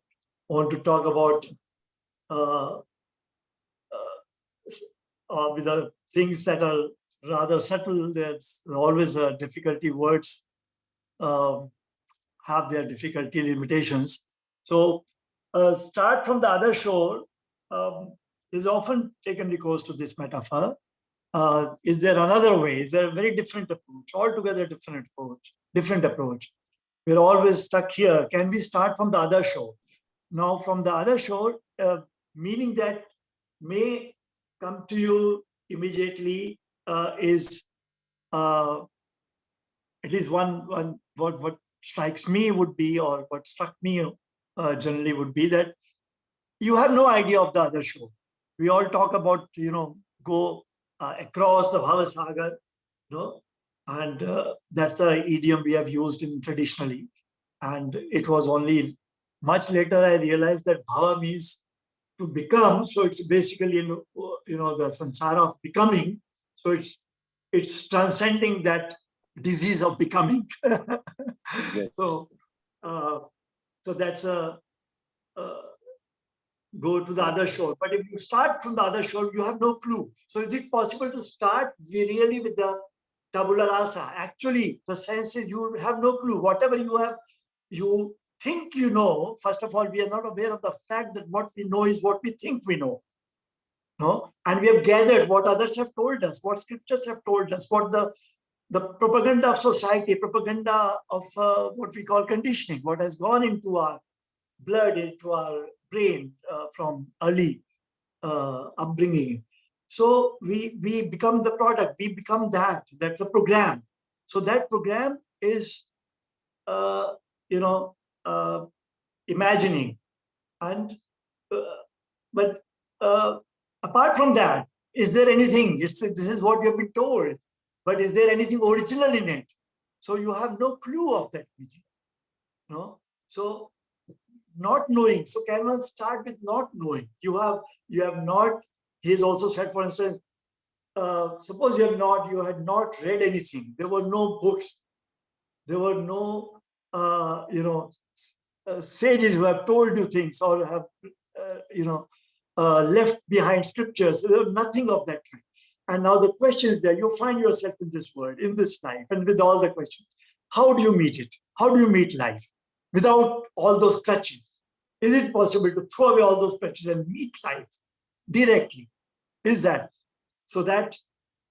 Speaker 3: want to talk about with the things that are rather subtle, there's always a difficulty. Words have their difficulty limitations. So start from the other shore is often taken recourse to this metaphor. Is there another way? Is there a very different approach, altogether different approach? We're always stuck here. Can we start from the other shore? Now, from the other shore, meaning that may come to you immediately is at least one what strikes me would be, or what struck me generally would be, that you have no idea of the other shore. We all talk about, go across the Bhavasagar, and that's the idiom we have used in traditionally. And it was only much later I realized that Bhava means to become. So it's basically, the samsara of becoming. So it's transcending that disease of becoming.
Speaker 7: Yes.
Speaker 3: So that's a go to the other shore. But if you start from the other shore, you have no clue. So is it possible to start really with the tabula rasa? Actually, the sense is you have no clue. Whatever you have, you think you know. First of all, we are not aware of the fact that what we know is what we think we know. No? And we have gathered what others have told us, what scriptures have told us, what the propaganda of society, propaganda of what we call conditioning, what has gone into our blood, into our brain from early upbringing. So we become the product, we become that. That's a program. So that program is, imagining. And but apart from that, is there anything? This is what you have been told, but is there anything original in it? So you have no clue of that. No. So not knowing. So can one start with not knowing? You have not. He's also said, for instance, suppose you had not read anything. There were no books. There were no, sages who have told you things or have, left behind scriptures. There was nothing of that kind. And now the question is there. You find yourself in this world, in this life, and with all the questions. How do you meet it? How do you meet life without all those crutches? Is it possible to throw away all those crutches and meet life directly? Is that? So that's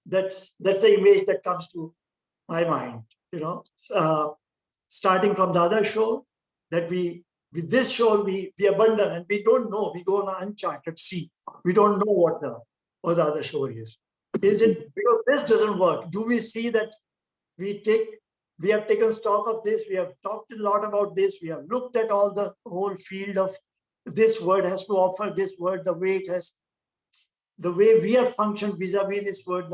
Speaker 3: the image that comes to my mind. Starting from the other shore, that with this shore we abandon, and we don't know. We go on an uncharted sea. We don't know what the other shore is. Is it because this doesn't work? Do we see that we have taken stock of this? We have talked a lot about this. We have looked at all the whole field of this word has to offer, this word, the way it has, the way we have functioned vis-a-vis this word,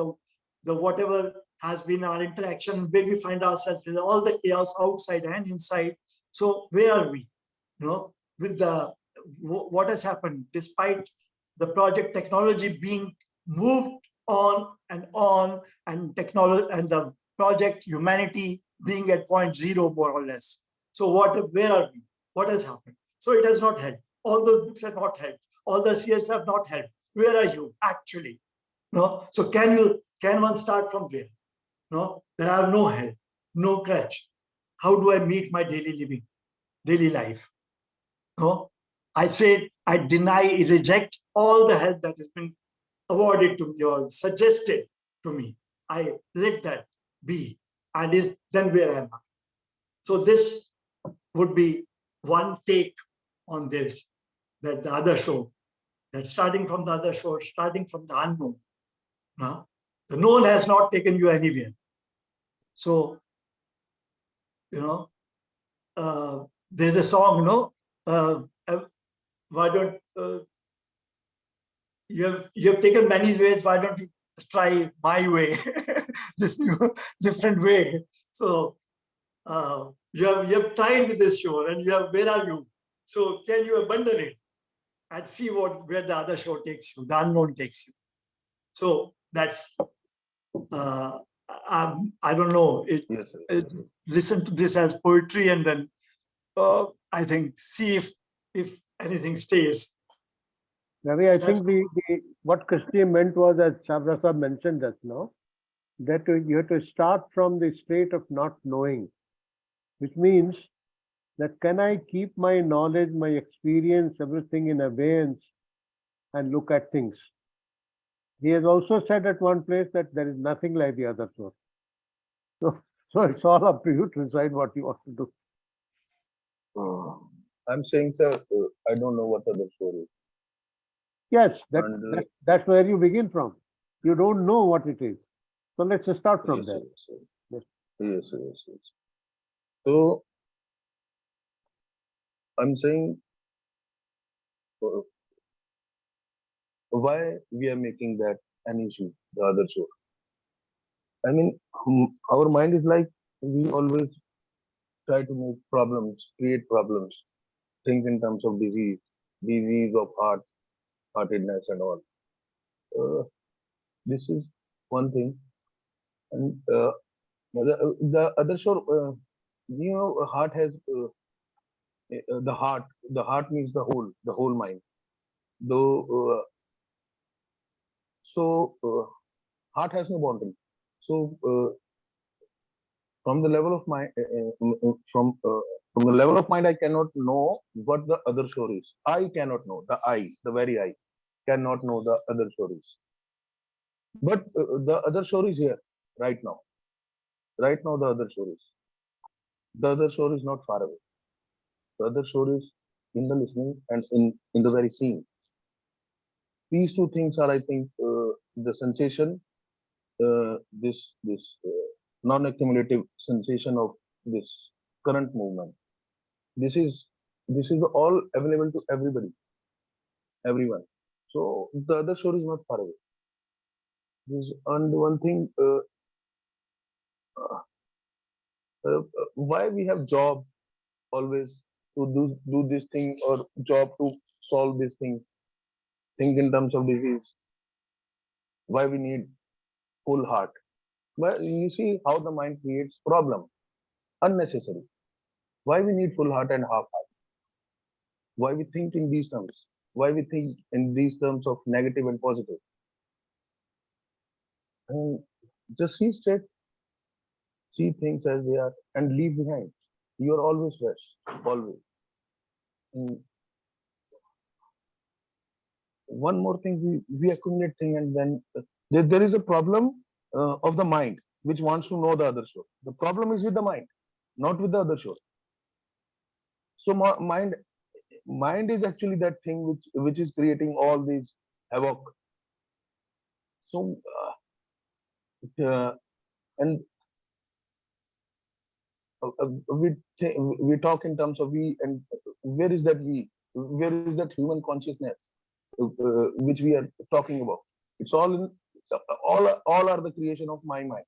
Speaker 3: the whatever has been our interaction, where we find ourselves with all the chaos outside and inside. So where are we? With what has happened, despite the project technology being moved on, and technology and the project humanity being at point zero, more or less. So where are we? What has happened? So it has not helped. All those books have not helped. All the seers have not helped. Where are you actually? So can one start from there? There are no help, no crutch. How do I meet my daily living, daily life? I say I deny, reject all the help that has been awarded to me or suggested to me. I let that be, and is then where I am. So this would be one take on this, that the other shore, that starting from the other shore, starting from the unknown. The known has not taken you anywhere. So, there's a song, why don't you have taken many ways, why don't you try my way, this different way. So you have tried with this show, and where are you? So can you abandon it and see where the other show takes you, the unknown takes you? So that's I don't know.
Speaker 7: Yes, sir.
Speaker 3: Listen to this as poetry, and then I think see if anything stays.
Speaker 2: Ravi, I think what Christy meant was, as Chhabra Sahab mentioned just now, that you have to start from the state of not knowing, which means that can I keep my knowledge, my experience, everything in abeyance and look at things. He has also said at one place that there is nothing like the other source. So it's all up to you to decide what you want to do.
Speaker 7: I'm saying, sir, I don't know what other story is.
Speaker 2: Yes,
Speaker 7: And,
Speaker 2: that's where you begin from. You don't know what it is. So let's just start from
Speaker 7: yes,
Speaker 2: there.
Speaker 7: yes, yes, yes, yes. So I'm saying, why we are making that an issue, the other shore? I mean, our mind is like, we always try to make problems, create problems, think in terms of disease of heartedness and all. This is one thing. And the other shore, heart has the heart means the whole mind. Though, heart has no boundary. So from the level of mind, from the level of mind, I cannot know what the other shore is. I cannot know. The very I, cannot know the other shore is. But the other shore is here, right now. Right now, the other shore is. The other shore is not far away. The other shore is in the listening and in the very seeing. These two things are, I think, the sensation, this non-accumulative sensation of this current movement. This is all available to everybody, everyone. So the other shore is not far away. And one thing, why we have job always to do this thing, or job to solve this thing, think in terms of disease. Why we need full heart? Well, you see how the mind creates problem, unnecessary. Why we need full heart and half heart? Why we think in these terms? Why we think in these terms of negative and positive? And just see straight, see things as they are, and leave behind. You are always fresh, always. And one more thing, we accumulate thing, and then there is a problem of the mind which wants to know the other shore. The problem is with the mind, not with the other shore. So mind is actually that thing which is creating all these havoc. So and we talk in terms of we, and where is that we? Where is that human consciousness which we are talking about? It's all in all are the creation of my mind.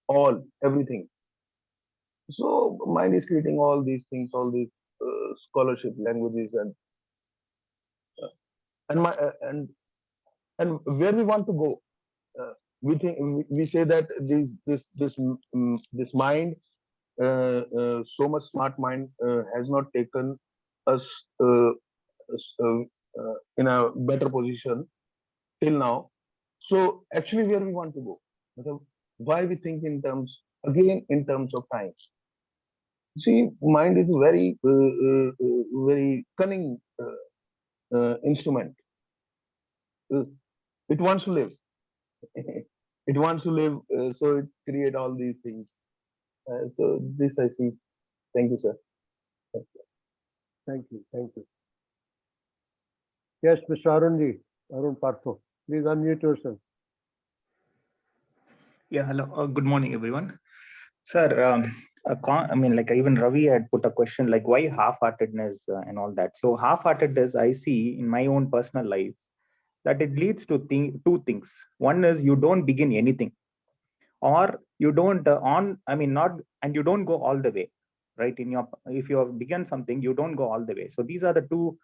Speaker 7: All, everything. So mind is creating all these things, all these scholarship languages, and where we want to go. We think, we say that this mind, so much smart mind, has not taken us in a better position till now. So actually, where we want to go? Why we think in terms, again, in terms of time? See, mind is a very cunning instrument. It wants to live. It wants to live, so it create all these things. So this I see. Thank you, sir.
Speaker 2: Thank you. Thank you. Yes, Mr. Arun Partha, please unmute yourself.
Speaker 8: Yeah, hello. Good morning, everyone. Sir, I mean, like even Ravi had put a question like why half-heartedness and all that. So half-heartedness I see in my own personal life that it leads to two things. One is you don't begin anything, or you don't you don't go all the way, right? If you have begun something, you don't go all the way. So these are the two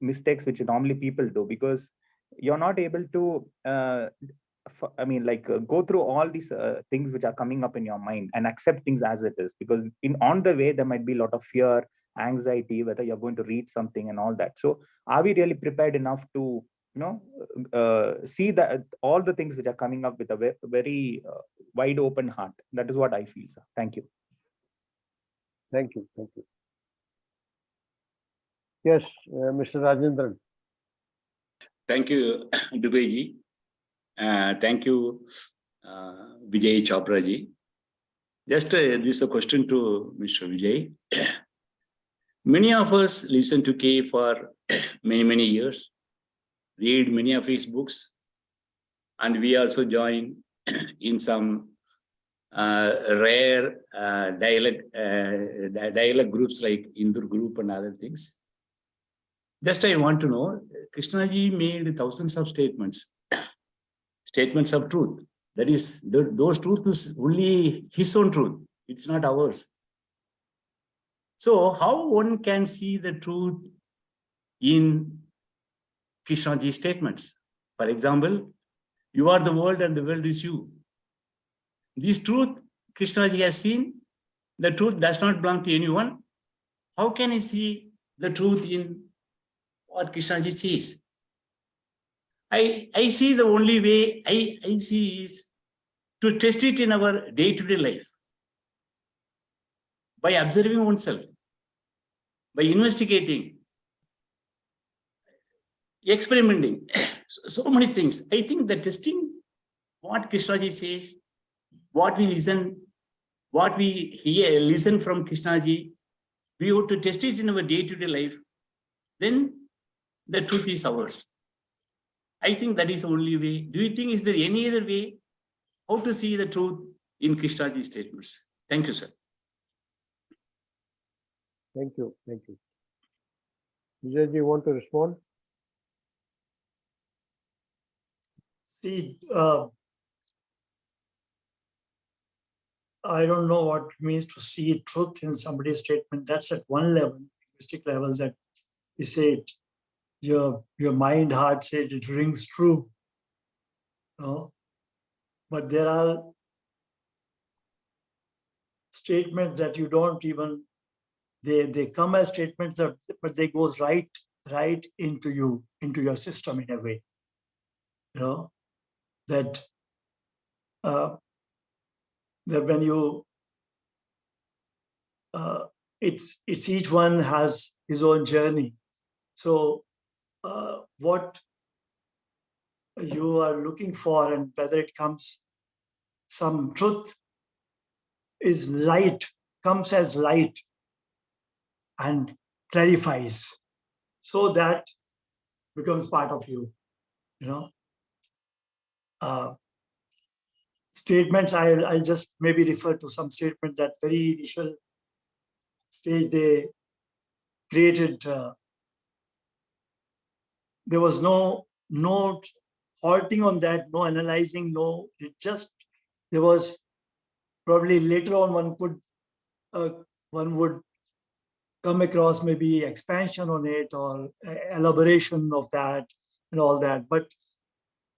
Speaker 8: mistakes which normally people do, because you're not able to go through all these things which are coming up in your mind and accept things as it is, because on the way there might be a lot of fear, anxiety, whether you're going to reach something and all that. So are we really prepared enough to see that all the things which are coming up with a very wide open heart? That is what I feel, sir. Thank you.
Speaker 2: Thank you. Thank you. Yes, Mr. Rajendran.
Speaker 9: Thank you, Dubey ji. Thank you, Vijay Chhabra ji. Just this is a question to Mr. Vijay. Many of us listen to K for many years, read many of his books, and we also join in some rare dialogue groups like Indore group and other things. Just I want to know, Krishnaji made thousands of statements of truth. That is, those truths is only his own truth. It's not ours. So how one can see the truth in Krishnaji's statements? For example, you are the world and the world is you. This truth Krishnaji has seen, the truth does not belong to anyone. How can he see the truth in what Krishnaji says? I see the only way I see is to test it in our day-to-day life, by observing oneself, by investigating, experimenting, so many things. I think that testing what Krishnaji says, what we listen, what we hear, listen from Krishnaji, we have to test it in our day-to-day life. Then the truth is ours. I think that is the only way. Do you think is there any other way how to see the truth in Krishnaji's statements? Thank you, sir.
Speaker 2: Thank you. Thank you. Vijay, do you want to respond?
Speaker 3: See, I don't know what it means to see truth in somebody's statement. That's at one level, linguistic level, that you say it, your mind, heart said it rings true. No? But there are statements that you don't even, they come as statements, but they go right into you, into your system in a way. You know, that when you, it's each one has his own journey. So what you are looking for, and whether it comes, some truth is light, comes as light and clarifies. So that becomes part of you, you know. Statements, I'll just maybe refer to some statements that very initial stage they created. There was no halting on that, no analyzing, no, there was probably later on one would come across maybe expansion on it or elaboration of that and all that. But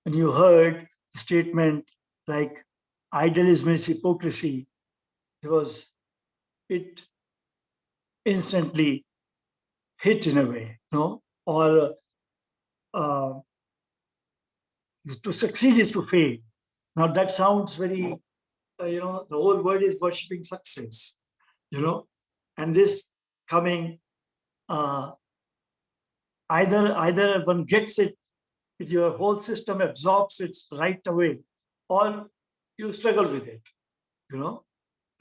Speaker 3: when you heard the statement like idealism is hypocrisy, it instantly hit in a way, no? Or to succeed is to fail. Now that sounds very, the whole world is worshipping success, and this coming, either one gets it, your whole system absorbs it right away, or you struggle with it,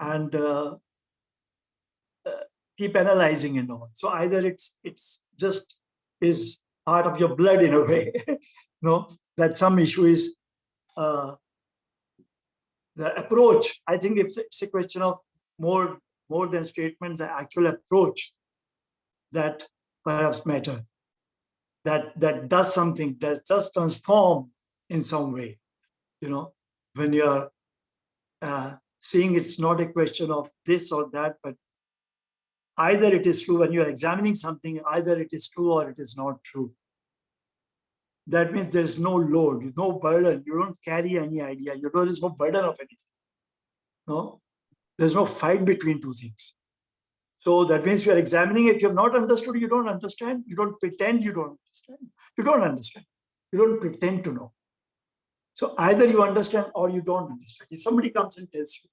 Speaker 3: and keep analyzing and all. So either it's just is part of your blood in a way, that some issue is the approach. I think it's a question of more than statement, the actual approach that perhaps matter. that does something, that does transform in some way. When you're seeing it's not a question of this or that, but either it is true. When you're examining something, either it is true or it is not true. That means there's no load, no burden. You don't carry any idea. There is no burden of anything. No, there's no fight between two things. So that means you are examining it. You have not understood, you don't understand. You don't pretend you don't understand. You don't understand. You don't pretend to know. So either you understand or you don't understand. If somebody comes and tells you,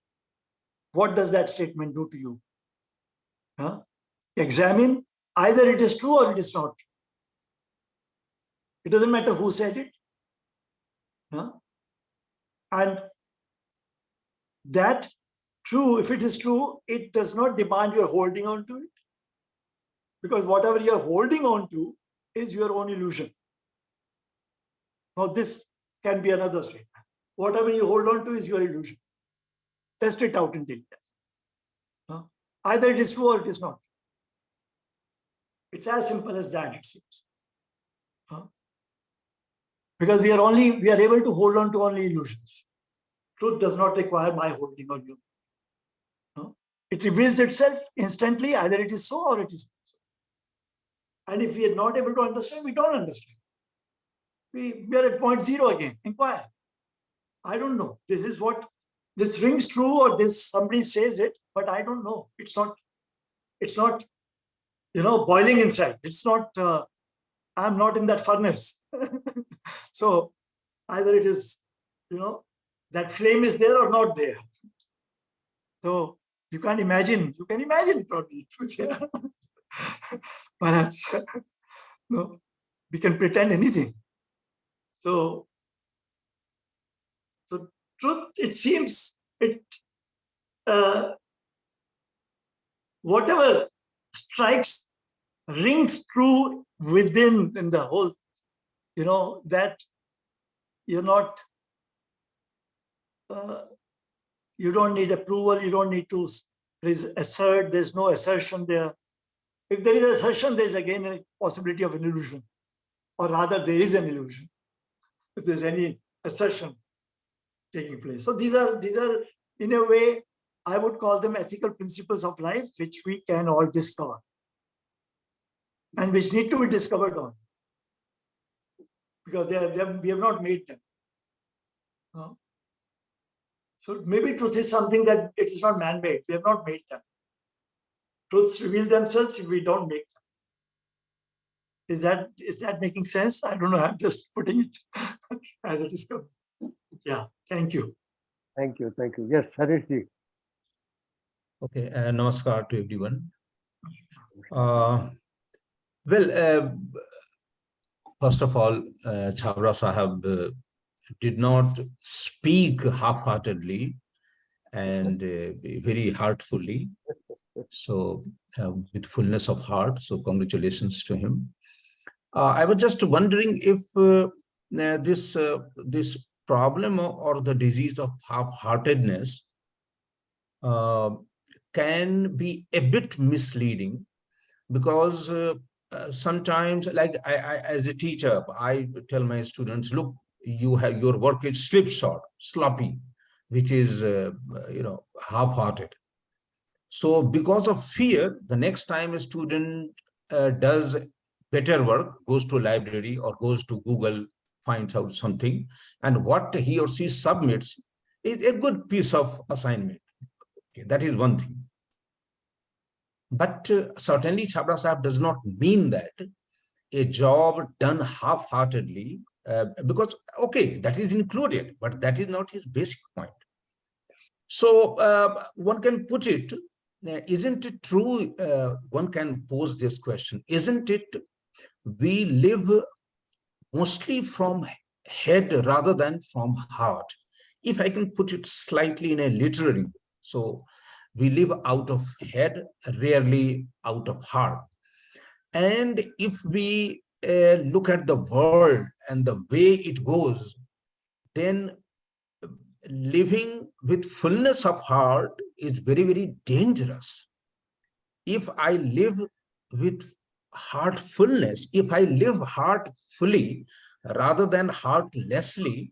Speaker 3: what does that statement do to you? Examine, either it is true or it is not. It doesn't matter who said it. And that true, if it is true, it does not demand you're holding on to it. Because whatever you're holding on to is your own illusion. Now, this can be another statement. Whatever you hold on to is your illusion. Test it out in detail. Either it is true or it is not. It's as simple as that, it seems. Because we are able to hold on to only illusions. Truth does not require my holding on you. It reveals itself instantly, either it is so or it is not so. And if we are not able to understand, we don't understand. We are at point zero again. Inquire. I don't know. This rings true or somebody says it, but I don't know. It's not, boiling inside. It's not, I'm not in that furnace. So either it is, that flame is there or not there. So you can't imagine. You can imagine probably. Perhaps no, we can pretend anything. So truth, it seems, whatever strikes, rings true within in the whole, that you're not, you don't need approval, you don't need to assert, there's no assertion there. If there is assertion, there's again a possibility of an illusion, or rather there is an illusion, if there's any assertion taking place. So these are, in a way, I would call them ethical principles of life, which we can all discover and which need to be discovered on, because we have not made them. So maybe truth is something that it is not man-made. We have not made them. Truths reveal themselves if we don't make them. Is that making sense? I don't know. I'm just putting it as a discovery. Yeah. Thank you.
Speaker 2: Thank you. Thank you. Yes, Hareshji.
Speaker 10: Okay. Namaskar to everyone. First of all, Chhabra Sahab did not speak half-heartedly and very heartfully. So with fullness of heart. So congratulations to him. I was just wondering if this problem or the disease of half-heartedness can be a bit misleading, because sometimes, like I as a teacher, I tell my students, look, your work is slipshod, sloppy, which is half-hearted. So because of fear, the next time a student does better work, goes to a library or goes to Google, finds out something, and what he or she submits is a good piece of assignment. Okay, that is one thing. But certainly Chhabra Sahab does not mean that a job done half-heartedly, because, okay, that is included, but that is not his basic point. So one can put it, isn't it true, one can pose this question, isn't it we live mostly from head rather than from heart? If I can put it slightly in a literary way. So we live out of head, rarely out of heart. And if we look at the world and the way it goes, then living with fullness of heart is very, very dangerous. If I live with heartfulness, if I live heartfully rather than heartlessly,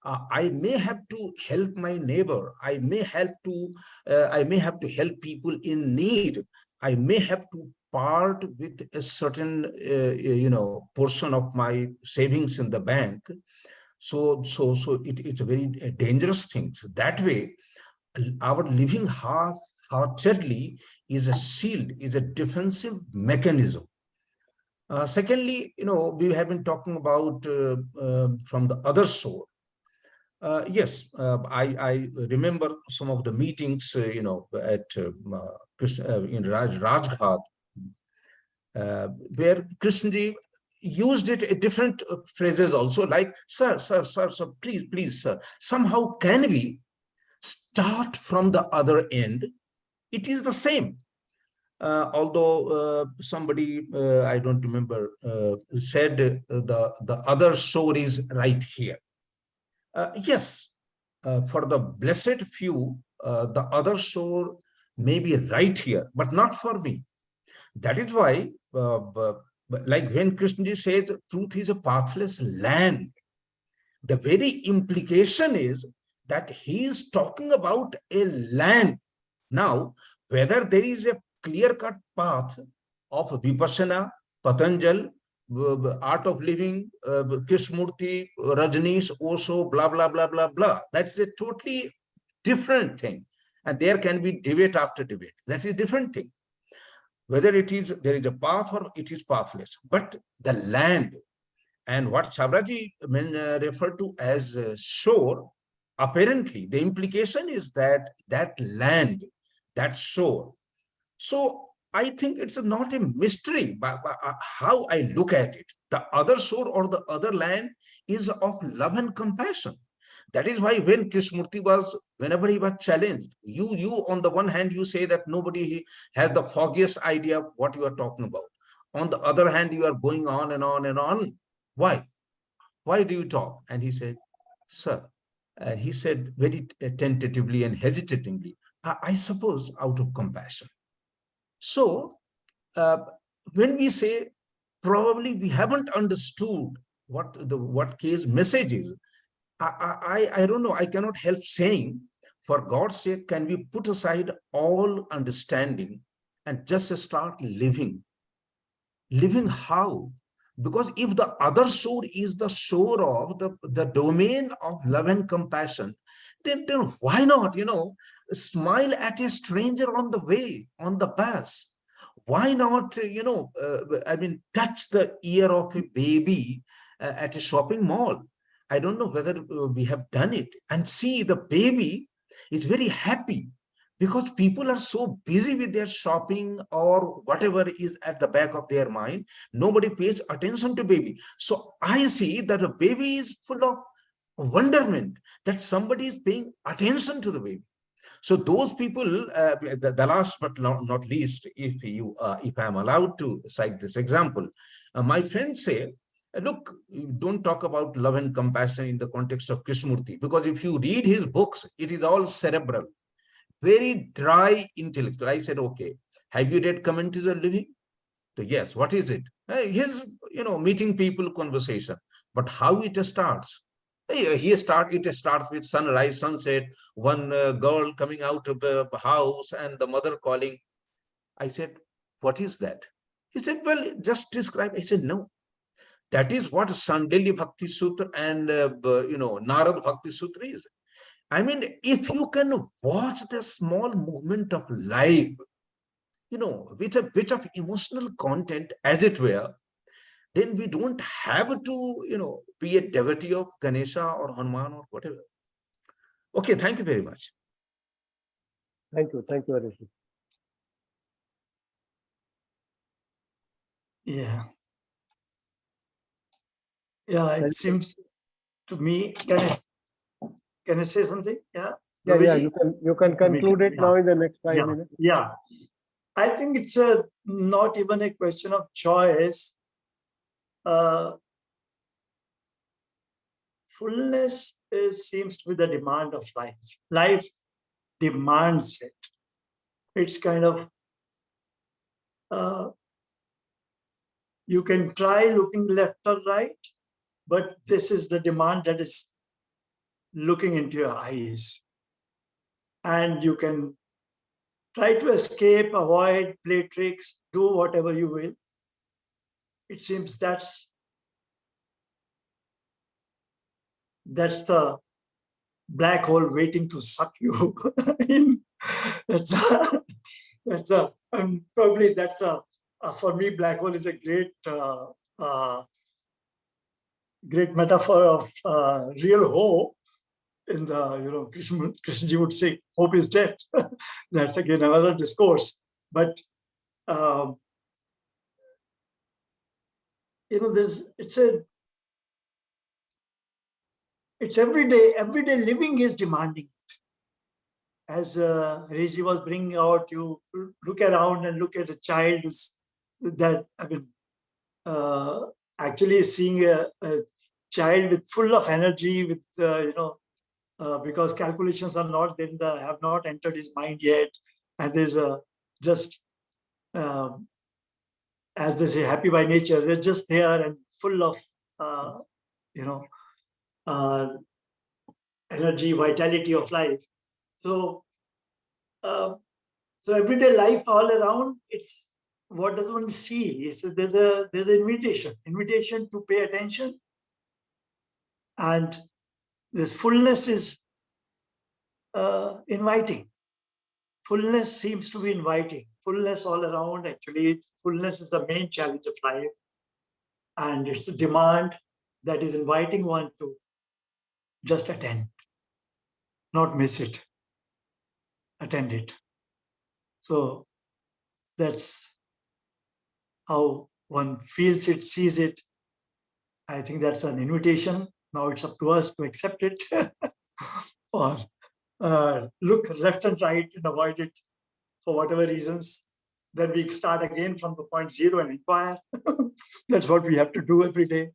Speaker 10: I may have to help my neighbor. I may have to help people in need. I may have to part with a certain, portion of my savings in the bank. So it's a very dangerous thing. So that way, our living half-heartedly is a shield, is a defensive mechanism. Secondly, we have been talking about from the other shore. Yes, I remember some of the meetings, at in Rajghat, where Krishnji used it different phrases also, like, sir, please, sir, somehow can we start from the other end? It is the same. Although somebody, I don't remember, said the other shore is right here. Yes, for the blessed few, the other shore may be right here, but not for me. That is why, like when Krishnaji says, truth is a pathless land, the very implication is that he is talking about a land. Now, whether there is a clear-cut path of Vipassana, Patanjali, art of living, Krishnamurti, Rajneesh, Osho, blah, blah, blah, blah, blah. That's a totally different thing. And there can be debate after debate. That's a different thing. Whether there is a path or it is pathless. But the land, and what Chhabraji referred to as shore, apparently the implication is that that land, that shore. So I think it's not a mystery by how I look at it. The other shore or the other land is of love and compassion. That is why when Krishnamurti whenever he was challenged, you on the one hand, you say that nobody has the foggiest idea of what you are talking about. On the other hand, you are going on and on and on. Why? Why do you talk? And he said, sir, and he said very tentatively and hesitatingly, I suppose out of compassion. So when we say probably we haven't understood what case message is, I don't know, I cannot help saying, for God's sake, can we put aside all understanding and just start living? Living how? Because if the other shore is the shore of the domain of love and compassion, then why not, smile at a stranger on the way, on the bus? Why not, touch the ear of a baby at a shopping mall? I don't know whether we have done it, and see the baby is very happy because people are so busy with their shopping or whatever is at the back of their mind. Nobody pays attention to baby. So I see that a baby is full of wonderment that somebody is paying attention to the baby. So those people, the last but not least, if I'm allowed to cite this example, my friends say, look, don't talk about love and compassion in the context of Krishnamurti, because if you read his books, it is all cerebral, very dry intellectual. I said, okay, have you read Commentaries on Living? So yes, what is it? His, meeting people conversation. But how it starts? It starts with sunrise, sunset, one girl coming out of the house and the mother calling. I said, what is that? He said, well, just describe. I said, no. That is what Sandilya Bhakti Sutra and, Narad Bhakti Sutra is. I mean, if you can watch the small movement of life, with a bit of emotional content, as it were, then we don't have to, be a devotee of Ganesha or Hanuman or whatever. Okay, thank you very much.
Speaker 2: Thank you, Hareshwar.
Speaker 3: Yeah. Yeah, it seems to me. Can I say something? Yeah.
Speaker 2: Yeah, you can conclude it now in the next 5 minutes.
Speaker 3: Yeah. I think it's not even a question of choice. Fullness seems to be the demand of life. Life demands it. It's kind of You can try looking left or right, but this is the demand that is looking into your eyes. And you can try to escape, avoid, play tricks, do whatever you will. It seems that's the black hole waiting to suck you in. Probably for me, black hole is a great great metaphor of real hope. In the, Krishnaji would say, hope is death. That's again another discourse. But it's everyday living is demanding. As Hareshji was bringing out, you look around and look at a child actually seeing a child with full of energy, with because calculations are not have not entered his mind yet, and there's just as they say, happy by nature. They're just there and full of energy, vitality of life. So everyday life all around, it's what does one see? There's an invitation to pay attention, and this fullness is inviting. Fullness seems to be inviting. Fullness all around, actually, fullness is the main challenge of life. And it's a demand that is inviting one to just attend, not miss it, attend it. So that's how one feels it, sees it. I think that's an invitation. Now it's up to us to accept it or look left and right and avoid it for whatever reasons. Then we start again from the point zero and inquire. That's what we have to do every day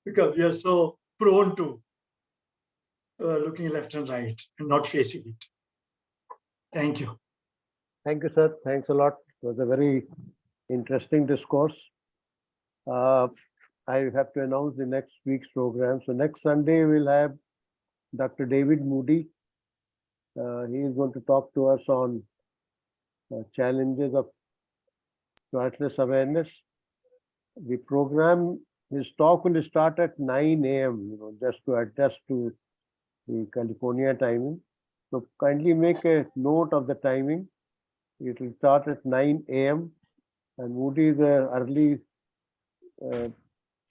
Speaker 3: because we are so prone to looking left and right and not facing it. Thank you.
Speaker 2: Thank you, sir. Thanks a lot. It was a very interesting discourse. I have to announce the next week's program. So next Sunday, we'll have Dr. David Moody. He is going to talk to us on challenges of joyous awareness. The program, his talk will start at 9 a.m., just to adjust to the California timing. So kindly make a note of the timing. It will start at 9 a.m. and Moody is an early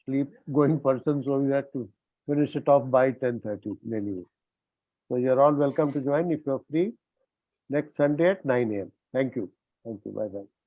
Speaker 2: sleep-going person, so we have to finish it off by 10:30 anyway. So you're all welcome to join if you're free next Sunday at 9 a.m. Thank you. Thank you. Bye-bye.